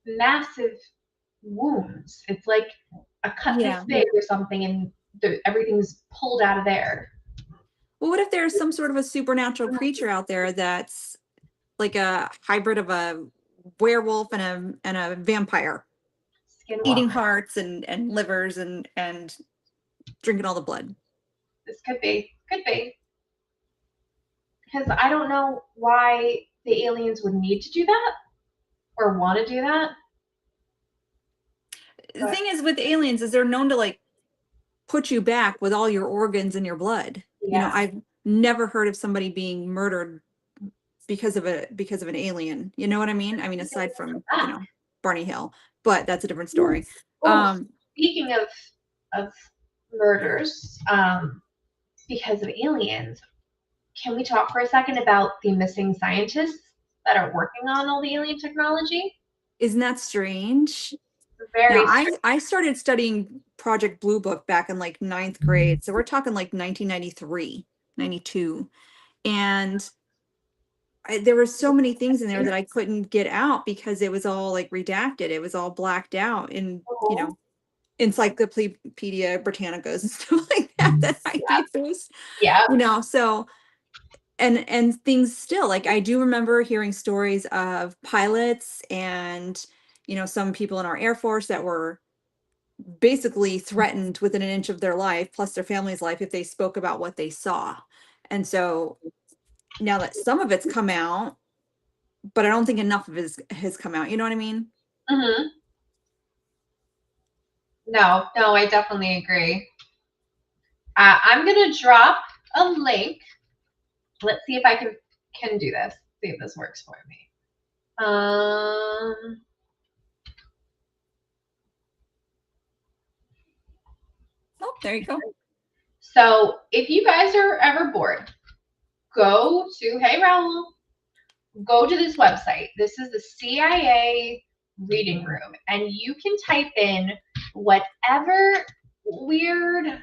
massive wounds. It's like a cut this Yeah. big or something, and everything's pulled out of there. Well, what if there's some sort of a supernatural creature out there that's like a hybrid of a werewolf and a vampire, eating Skinwalker. hearts and livers and drinking all the blood? This could be, because I don't know why the aliens would need to do that or want to do that. The thing is with aliens is they're known to like put you back with all your organs and your blood. Yeah. I've never heard of somebody being murdered because of an alien. You know what I mean? I mean, aside from, Barney Hill, but that's a different story. Speaking of murders, because of aliens, can we talk for a second about the missing scientists that are working on all the alien technology? Isn't that strange? Very Now, strange. I started studying Project Blue Book back in like ninth grade. So we're talking like 1993, 92. And there were so many things in there that I couldn't get out because it was all like redacted. It was all blacked out in, Encyclopedia Britannicas and stuff like that I used. Yeah. So and things still, like, I do remember hearing stories of pilots and, some people in our Air Force that were basically threatened within an inch of their life, plus their family's life, if they spoke about what they saw. And so now that some of it's come out, but I don't think enough of it has come out. You know what I mean? Mm-hmm. No, I definitely agree. I'm gonna drop a link. Let's see if I can do this. See if this works for me. Oh, there you go. So if you guys are ever bored, go to Hey Raul. Go to this website. This is the CIA reading room, and you can type in whatever weird,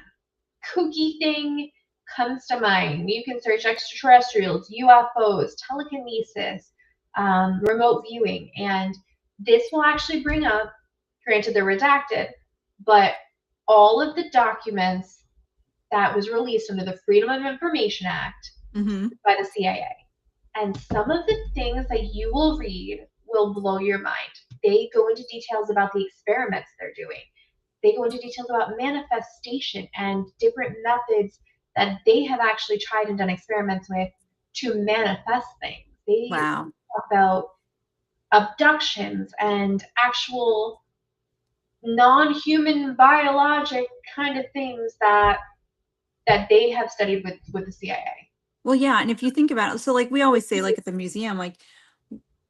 kooky thing comes to mind. You can search extraterrestrials, UFOs, telekinesis, remote viewing, and this will actually bring up, granted they're redacted, but all of the documents that was released under the Freedom of Information Act by the CIA. And some of the things that you will read will blow your mind. They go into details about the experiments they're doing. They go into details about manifestation and different methods that they have actually tried and done experiments with to manifest things. They Wow. talk about abductions and actual non-human biologic kind of things that they have studied with the CIA. Well, yeah, and if you think about it, so like we always say, like at the museum, like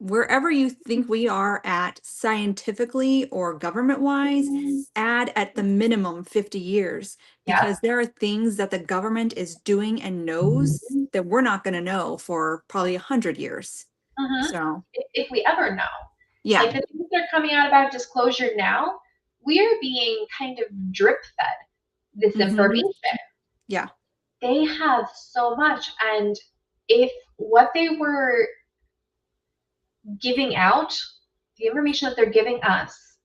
wherever you think we are at scientifically or government wise, add at the minimum 50 years Yeah. because there are things that the government is doing and knows that we're not going to know for probably 100 years. Mm-hmm. So, If we ever know. yeah. Like the things that are coming out about disclosure now, we're being kind of drip fed this Hmm. information. Yeah. They have so much. And if what they were giving out, the information that they're giving us,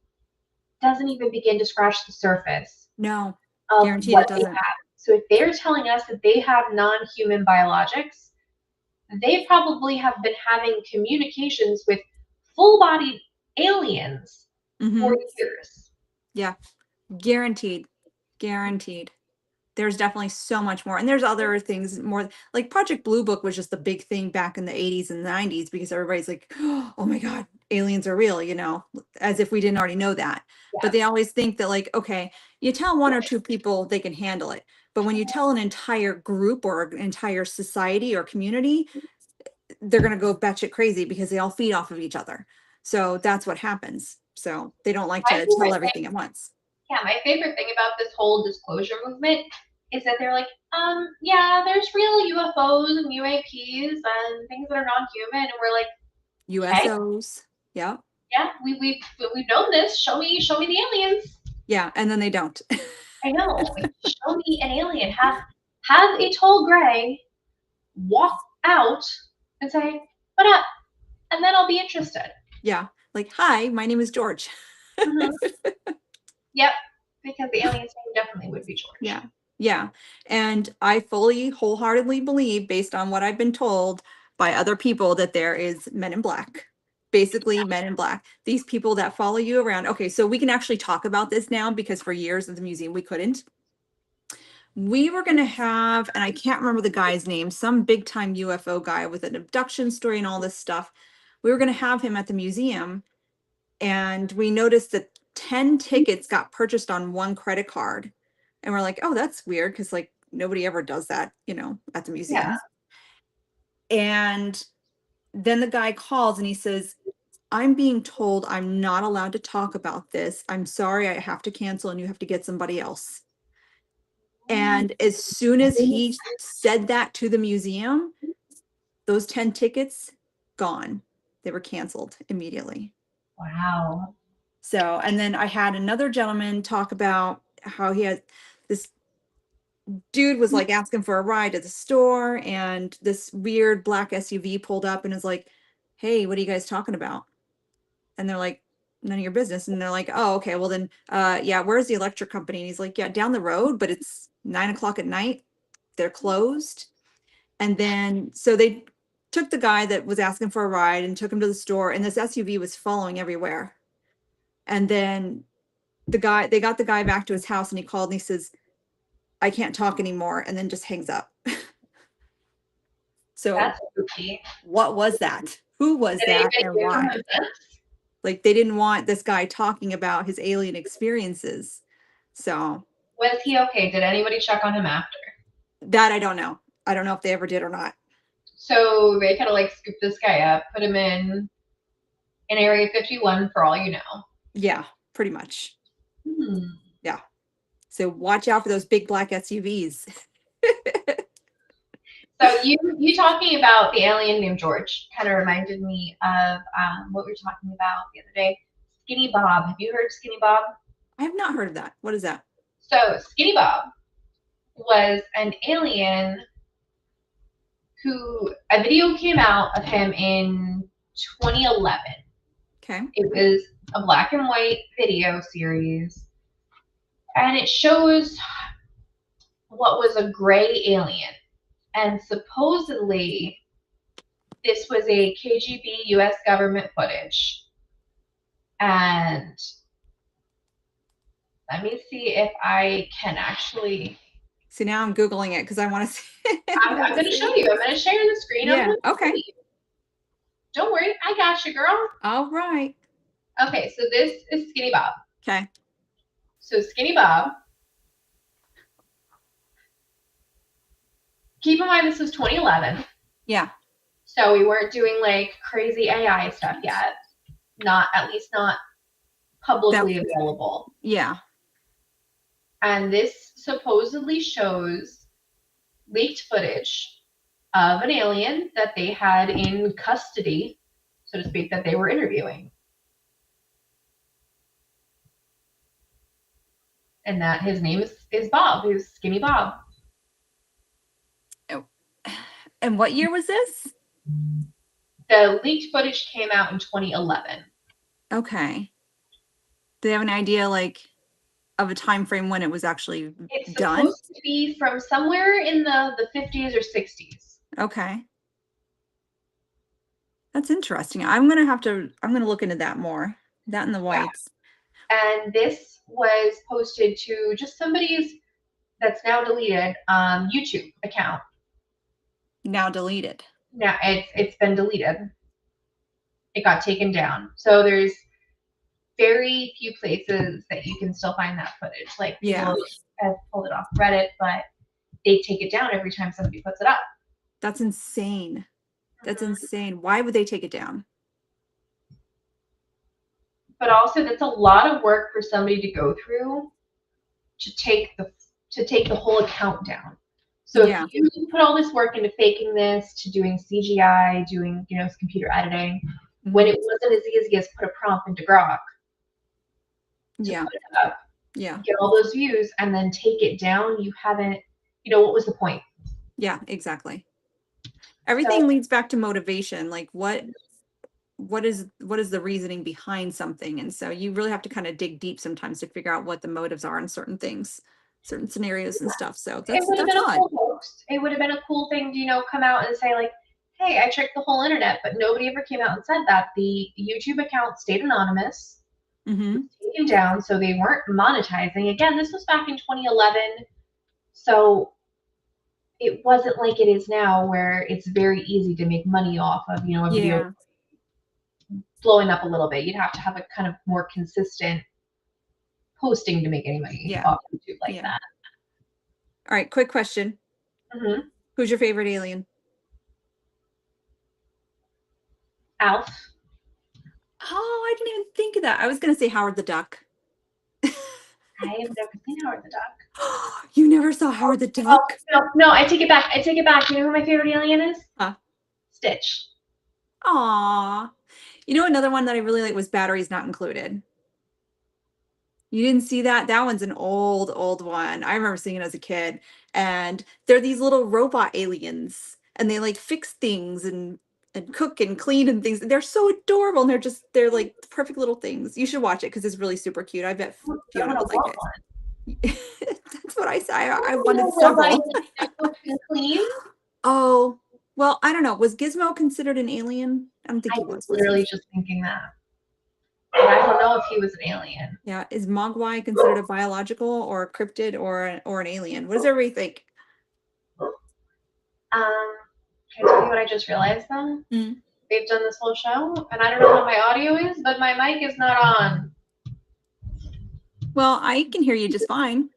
doesn't even begin to scratch the surface No, of guaranteed what it they doesn't. have. So if they're telling us that they have non-human biologics, they probably have been having communications with full-bodied aliens for Hmm. years. Yeah. Guaranteed. Guaranteed. There's definitely so much more. And there's other things more like Project Blue Book was just the big thing back in the 80s and 90s because everybody's like, oh my God, aliens are real, as if we didn't already know that. But Yeah. they always think that, like, okay, you tell one or two people, they can handle it. But when you tell an entire group or an entire society or community, they're going to go batshit crazy because they all feed off of each other. So that's what happens. So they don't like My to tell favorite everything at once. Yeah, my favorite thing about this whole disclosure movement is that they're like, yeah, there's real UFOs and UAPs and things that are non-human, and we're like, okay, USOs. Yeah. yeah, we've known this. Show me the aliens. Yeah. And then they don't. I know. Like, show me an alien. Have a tall gray walk out and say, "What up?" And then I'll be interested. Yeah. Like, hi, my name is George. Mm-hmm. Yep, because the alien's name definitely would be Yeah. George. Yeah. And I fully, wholeheartedly believe, based on what I've been told by other people, that there is men in black. Basically, men in black. These people that follow you around. Okay, so we can actually talk about this now because for years at the museum we couldn't. We were going to have, and I can't remember the guy's name, some big time UFO guy with an abduction story and all this stuff. We were going to have him at the museum, and we noticed that 10 tickets got purchased on one credit card. And we're like, oh, that's weird because, like, nobody ever does that, at the Yeah, museums. And then the guy calls and he says, I'm being told I'm not allowed to talk about this. I'm sorry, I have to cancel and you have to get somebody else. And as soon as he said that to the museum, those 10 tickets gone. They were canceled immediately. wow. So, and then I had another gentleman talk about how he had this dude was like asking for a ride at the store, and this weird black SUV pulled up and is like, hey, what are you guys talking about? And they're like, none of your business. And they're like, oh, okay, well then, yeah, where's the electric company? And he's like, yeah, down the road, but it's 9 o'clock at night. They're closed. And then, so they took the guy that was asking for a ride and took him to the store, and this SUV was following everywhere. And then they got the guy back to his house, and he called and he says, I can't talk anymore, and then just hangs up. So That's spooky. what was that? Who was Did that anybody and give him why? a sense? Like they didn't want this guy talking about his alien experiences. So Was he okay? Did anybody check on him after? that I don't know. I don't know if they ever did or not. So they kind of like scooped this guy up, put him in Area 51 for all you know. Yeah, pretty much. Hmm. Yeah. So watch out for those big black SUVs. So you talking about the alien named George kind of reminded me of what we were talking about the other day. Skinny Bob. Have you heard of Skinny Bob? I have not heard of that. What is that? So Skinny Bob was an alien who a video came out of him in 2011. Okay. It was a black and white video series, and it shows what was a gray alien. And supposedly, this was a KGB US government footage. And let me see if I can actually. So now I'm Googling it because I want to see. I'm going to show you. I'm going to share the screen. I'm Yeah. going to show Okay. you. Don't worry, I got you, girl. All right. Okay, so this is Skinny Bob. Okay. So Skinny Bob. Keep in mind this was 2011. Yeah. So we weren't doing like crazy AI stuff yet. Not, at least not That, publicly available. yeah. And this supposedly shows leaked footage of an alien that they had in custody, so to speak, that they were interviewing. And that his name is Bob, who's Skinny Bob. Oh. And what year was this? The leaked footage came out in 2011. Okay. Do they have an idea like of a time frame when it was actually It's done? supposed to be from somewhere in the 50s or 60s. Okay. That's interesting. I'm gonna look into that more. That and the Yeah. whites. And this was posted to just somebody's that's now deleted YouTube account. Now deleted. Now it's been deleted. It got taken down. So there's very few places that you can still find that footage. Like Yeah. people have pulled it off Reddit, but they take it down every time somebody puts it up. That's insane. That's insane. Why would they take it down? But also that's a lot of work for somebody to go through to take the whole account down. So Yeah. if you put all this work into faking this, to doing CGI, doing computer editing, when it wasn't as easy as put a prompt into Grok to Yeah. put it up, Yeah. get all those views, and then take it down, you haven't, what was the point? Yeah, exactly. So Everything leads back to motivation. Like what is the reasoning behind something? And so you really have to kind of dig deep sometimes to figure out what the motives are in certain things, certain scenarios and stuff. So it would have that's been a odd. cool hoax. It would have been a cool thing to come out and say like, hey, I tricked the whole internet, but nobody ever came out and said that. The YouTube account stayed anonymous, taken down, so they weren't monetizing. Again, this was back in 2011, so it wasn't like it is now where it's very easy to make money off of a video blowing up a little bit. You'd have to have a kind of more consistent posting to make any money off YouTube like that. All right, quick question. Who's your favorite alien? Alf. Oh, I didn't even think of that. I was gonna say Howard the Duck. I have never seen Howard the Duck. You never saw Howard the Duck? No, I take it back. You know who my favorite alien is? Stitch. Aw. Another one that I really like was Batteries Not Included. You didn't see that? That one's an old one. I remember seeing it as a kid. And they're these little robot aliens. And they like fix things and cook and clean and things. They're so adorable. And they're like perfect little things. You should watch it because it's really super cute. I bet Fiona would like it. That's what I said. I wanted several. Cook and clean? Oh, well, I don't know. Was Gizmo considered an alien? I don't think he was. Literally just thinking that. But I don't know if he was an alien. Yeah. Is Mogwai considered a biological or a cryptid or an alien? What does everybody think? Can I tell you what I just realized though? They've done this whole show, and I don't know how my audio is, but my mic is not on. Well, I can hear you just fine.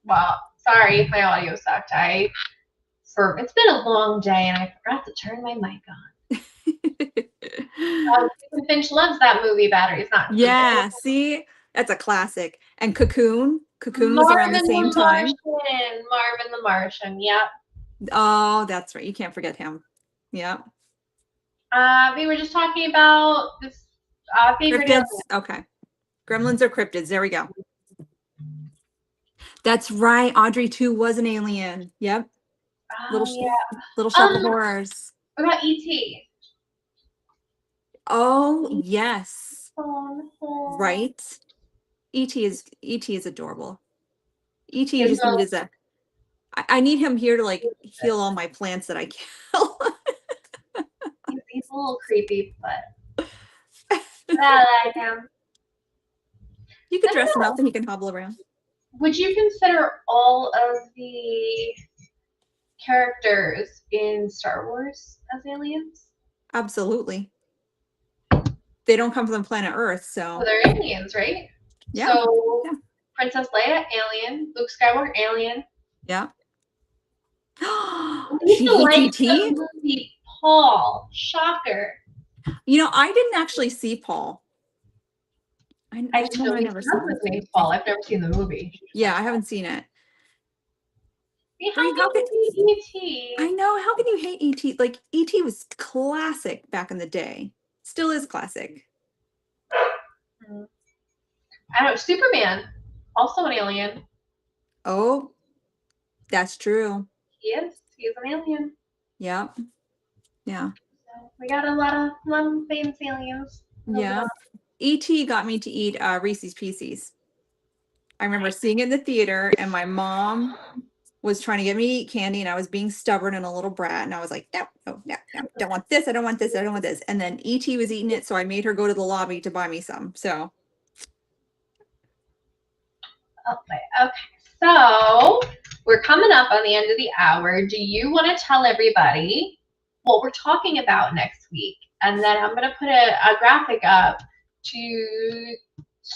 Well, sorry if my audio sucked. It's been a long day, and I forgot to turn my mic on. Finch loves that movie, Batteries Not Included. Yeah, see? That's a classic. And Cocoon was around the same time. Marvin the Martian, yep. Oh, that's right. You can't forget him. Yeah. We were just talking about this favorite cryptids. Okay. Gremlins or cryptids. There we go. That's right. Audrey 2 was an alien. Yep. Little Shop of Horrors. What about E.T.? Oh, yes. Right. E.T. is adorable. E.T. just needs I need him here to like heal all my plants that I kill. He's a little creepy, but I like him. You could dress him up and he can hobble around. Would you consider all of the characters in Star Wars as aliens? Absolutely. They don't come from planet Earth, so. Well, they're aliens, right? Yeah. So Princess Leia, alien. Luke Skywalker, alien. Yeah. She hates E.T.? movie Paul. Shocker. I didn't actually see Paul. I I don't know if I Chili's never saw his it. name's Paul. I've never seen the movie. Yeah, I haven't seen it. See, Bree, how can you hate E.T.? I know, how can you hate E.T.? Like, E.T. was classic back in the day. Still is classic. I don't know. Superman, also an alien. Oh, that's true. He is. He is an alien. Yeah. Yeah. So we got a lot of famous aliens. Yeah. E.T. got me to eat Reese's Pieces. I remember seeing it in the theater, and my mom was trying to get me to eat candy, and I was being stubborn and a little brat, and I was like, no, no, no, no, don't want this, I don't want this, I don't want this. And then E.T. was eating it, so I made her go to the lobby to buy me some. So Okay, so we're coming up on the end of the hour. Do you want to tell everybody what we're talking about next week? And then I'm going to put a graphic up to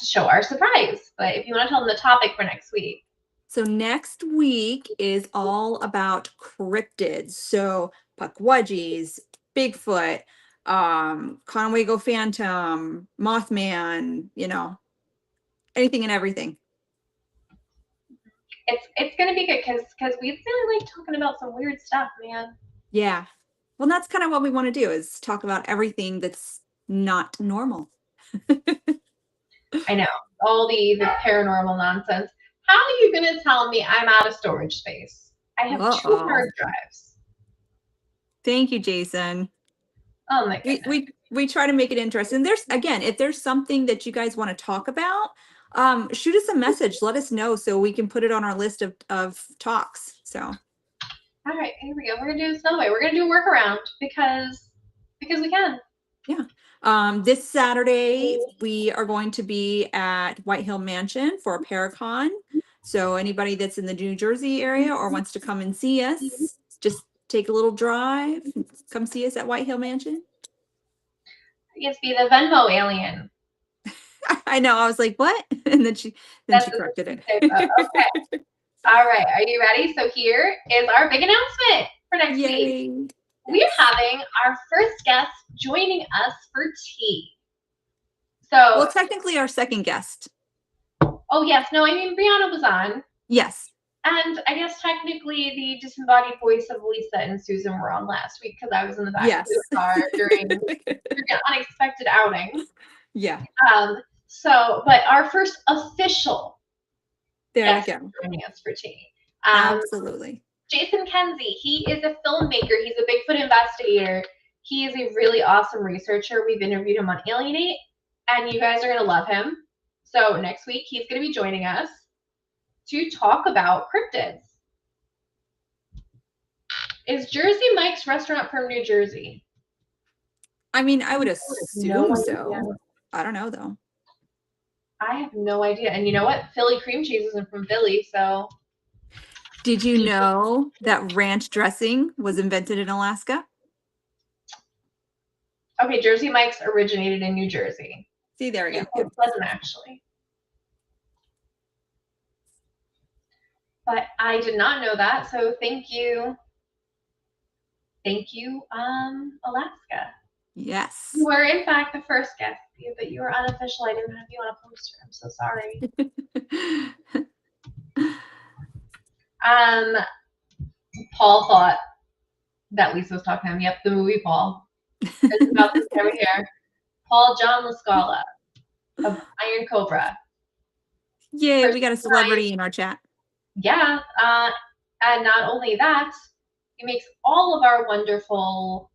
show our surprise. But if you want to tell them the topic for next week. So next week is all about cryptids. So Puckwudgies, Bigfoot, Conway Phantom, Mothman, anything and everything. It's gonna be good because we really like talking about some weird stuff, man. Yeah. Well, that's kind of what we want to do, is talk about everything that's not normal. I know, all the paranormal nonsense. How are you gonna tell me I'm out of storage space? I have 2 Uh-oh. hard drives. Thank you, Jason. Oh my goodness. We try to make it interesting. If there's something that you guys want to talk about, shoot us a message. Let us know so we can put it on our list of talks. So All right, here we go. We're gonna do this another way. We're gonna do a workaround because we can. Yeah. This Saturday we are going to be at White Hill Mansion for a Paracon. So anybody that's in the New Jersey area or wants to come and see us, just take a little drive, come see us at White Hill Mansion. Yes, be the Venmo alien. I know. I was like, what? And then she corrected it. Okay. All right. Are you ready? So here is our big announcement for next Yay. week. We're having our first guest joining us for tea. So, well, technically our second guest. Oh yes, no, I mean Brianna was on. Yes. And I guess technically the disembodied voice of Lisa and Susan were on last week because I was in the back of the car during an unexpected outing. Yeah. But our first official guest joining us for tea. Absolutely. Jason Kenzie, he is a filmmaker. He's a Bigfoot investigator. He is a really awesome researcher. We've interviewed him on Alienate, and you guys are going to love him. So next week, he's going to be joining us to talk about cryptids. Is Jersey Mike's restaurant from New Jersey? I mean, I would assume so. I don't know, though. I have no idea. And you know what? Philly cream cheese isn't from Philly, so. Did you know that ranch dressing was invented in Alaska? Okay, Jersey Mike's originated in New Jersey. See, there we go. It wasn't actually. But I did not know that, so thank you. Thank you, Alaska. Yes. You were, in fact, the first guest, but you were unofficial. I didn't have you on a poster. I'm so sorry. Paul thought that Lisa was talking to him. Yep, the movie Paul. It's about this guy right here. Paul John Lascala of Iron Cobra. Yay, we got a celebrity in our chat. Yeah, and not only that, he makes all of our wonderful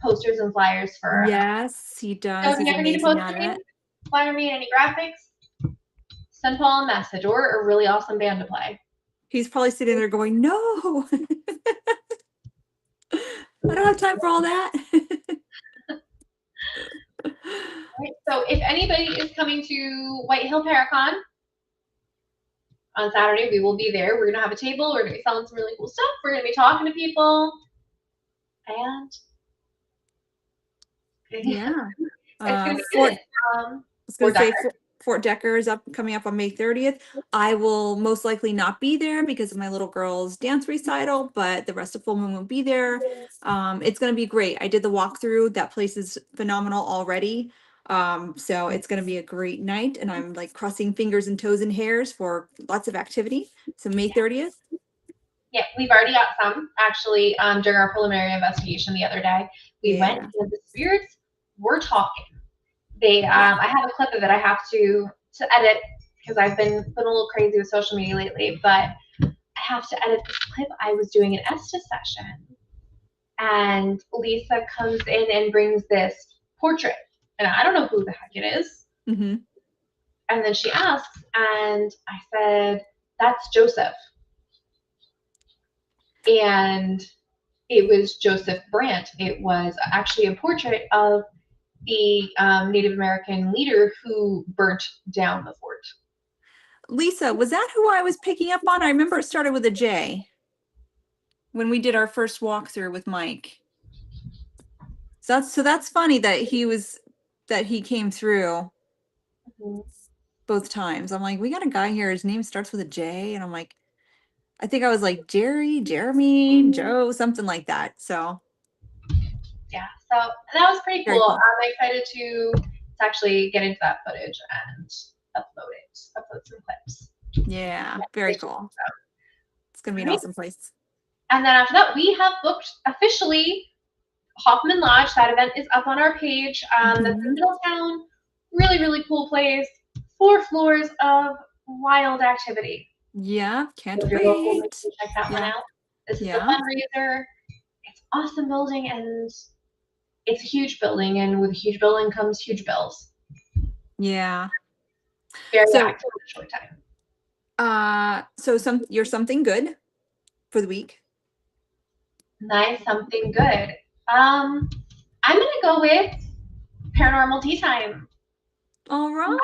posters and flyers for. Yes, he does. So if you ever need a poster, flyer me, any graphics, send Paul a message or a really awesome band to play. He's probably sitting there going, "No, I don't have time for all that." Right, so if anybody is coming to White Hill Paracon on Saturday, we will be there. We're going to have a table. We're going to be selling some really cool stuff. We're going to be talking to people. And yeah. it's going to be good. I was going to say Fort Decker is coming up on May 30th. I will most likely not be there because of my little girl's dance recital, but the rest of Full Moon will be there. It's going to be great. I did the walkthrough. That place is phenomenal already. So it's going to be a great night, and I'm like crossing fingers and toes and hairs for lots of activity. So May 30th. Yeah, we've already got some actually. During our preliminary investigation the other day, we went Yeah. and the spirits were talking. They, Wow. I have a clip of it I have to edit because I've been a little crazy with social media lately. But I have to edit this clip. I was doing an Estes session, and Lisa comes in and brings this portrait, and I don't know who the heck it is. Mm-hmm. And then she asks, and I said, "That's Joseph." And it was Joseph Brant. It was actually a portrait of the Native American leader who burnt down the fort. Lisa, was that who I was picking up on? I remember it started with a J when we did our first walkthrough with Mike. So that's funny that he came through Mhm. both times. I'm like, we got a guy here. His name starts with a J, and I'm like, I think I was like Jerry, Jeremy, Joe, something like that. So Yeah, so that was pretty very cool. cool. I'm excited to actually get into that footage and upload some clips. Yeah, very cool. It's gonna be All an right. awesome place. And then after that, we have booked officially Hoffman Lodge. That event is up on our page. That's in Mhm. Middletown. Really, really cool place. 4 floors of wild activity. Yeah, can't So if you're local, make wait. sure you check that one Yeah, out. This is a yeah, fundraiser. It's an awesome building, and it's a huge building, and with a huge building comes huge bills. yeah. Very So, active in a short time. you're something good for the week. Nice, something good. I'm gonna go with Paranormal Tea Time. All right.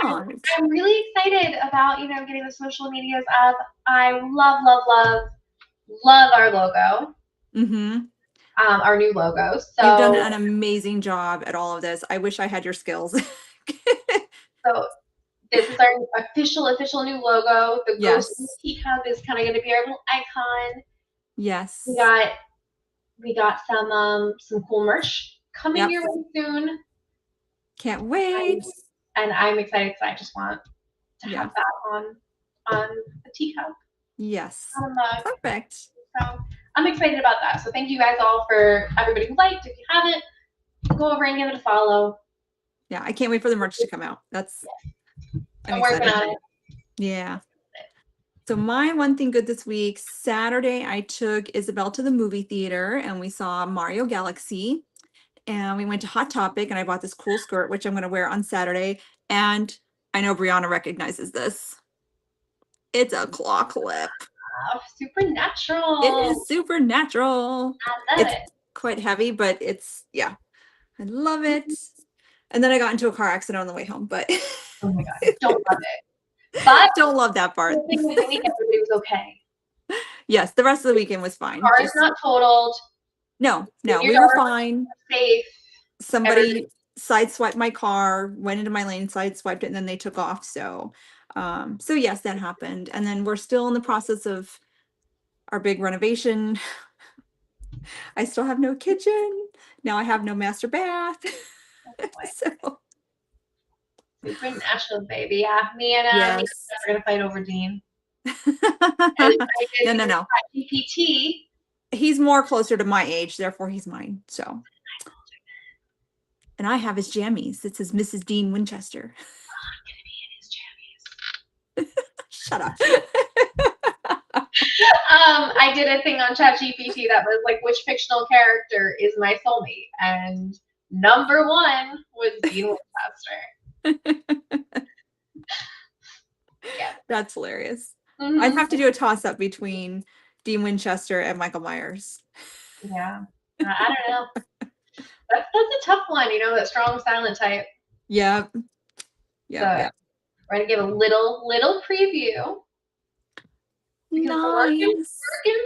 I'm really excited about getting the social medias up. I love, love, love, love our logo, Mm-hmm. our new logo. You've done So an amazing job at all of this. I wish I had your skills. so this is our official new logo. The ghost in the Yes. teacup is kind of going to be our little icon. We Yes. got we got some cool merch coming Yep. your way soon, Can't wait. and I'm excited because I just want to Yeah. have that on a teacup, Yes. on a mug. Perfect. So I'm excited about that. So thank you guys all for everybody who liked. If you haven't, go over and give it a follow. Yeah, I can't wait for the merch to come out. I'm I'm working excited. on it. Yeah. So my one thing good this week, Saturday, I took Isabel to the movie theater and we saw Mario Galaxy. And we went to Hot Topic and I bought this cool skirt, which I'm going to wear on Saturday. And I know Brianna recognizes this. It's a claw clip. Oh, supernatural. It is supernatural. I love It's it. quite heavy, but yeah, I love it. And then I got into a car accident on the way home, but Oh my god, don't love it. But don't love that part. the thing with the weekend, everybody was okay. Yes, the rest of the weekend was fine. Car is Just not totaled. no, In no, your we were yard, fine. safe. Everybody. Somebody sideswiped my car, went into my lane, sideswiped it, and then they took off. So yes, that happened. And then we're still in the process of our big renovation. I still have no kitchen. Now I have no master bath. So Supernatural, baby. Yeah, me and yes. are gonna fight over Dean. And I No, did no, use no. GPT. He's more closer to my age, therefore he's mine. So, and I have his jammies. It says Mrs. Dean Winchester. Shut up. I did a thing on ChatGPT that was like, which fictional character is my soulmate? And number 1 was Dean Winchester. Yeah. That's hilarious. Mm-hmm. I'd have to do a toss up between Dean Winchester and Michael Myers. Yeah. I don't know. That's a tough one, that strong silent type. Yep. Yep. So Yep. we're gonna give a little preview because it's a Nice. work in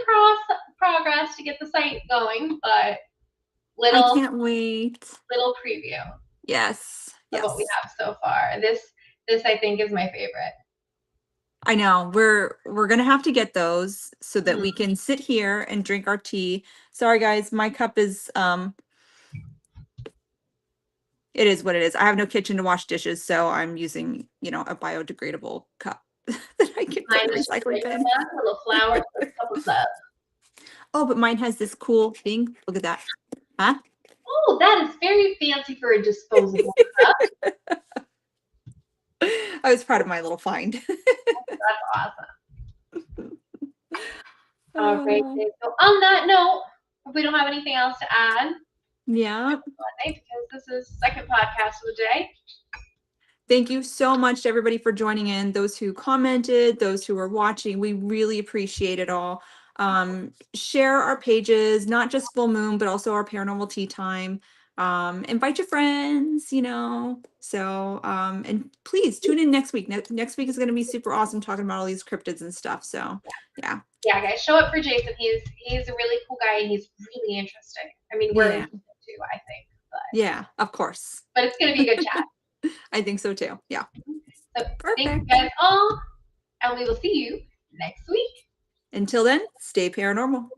progress to get the site going, but I little can't wait. little preview Yes. of what we Yes. have so far. This This, I think, is my favorite. I know we're gonna have to get those so that Mhm. we can sit here and drink our tea. Sorry guys, my cup is it is what it is. I have no kitchen to wash dishes, so I'm using, a biodegradable cup that I can put in Mine the is just recycling regular bin. mug, a little flower, a cup of love. Oh, but mine has this cool thing. Look at that. Huh? Oh, that is very fancy for a disposable cup. I was proud of my little find. That's awesome. All right. Oh, So on that note, if we don't have anything else to add, yeah. because this is the second podcast of the day. Thank you so much to everybody for joining in. Those who commented, those who are watching, we really appreciate it all. Share our pages, not just Full Moon, but also our Paranormal Tea Time. Invite your friends, So, and please tune in next week. Next week is going to be super awesome talking about all these cryptids and stuff. So, yeah. Yeah, guys, show up for Jason. He's a really cool guy and he's really interesting. I mean, we're Yeah. interested too, I think. Yeah, of course. But it's gonna be a good chat. I think so too. Yeah. So thank you Perfect. guys all, and we will see you next week. Until then, stay paranormal.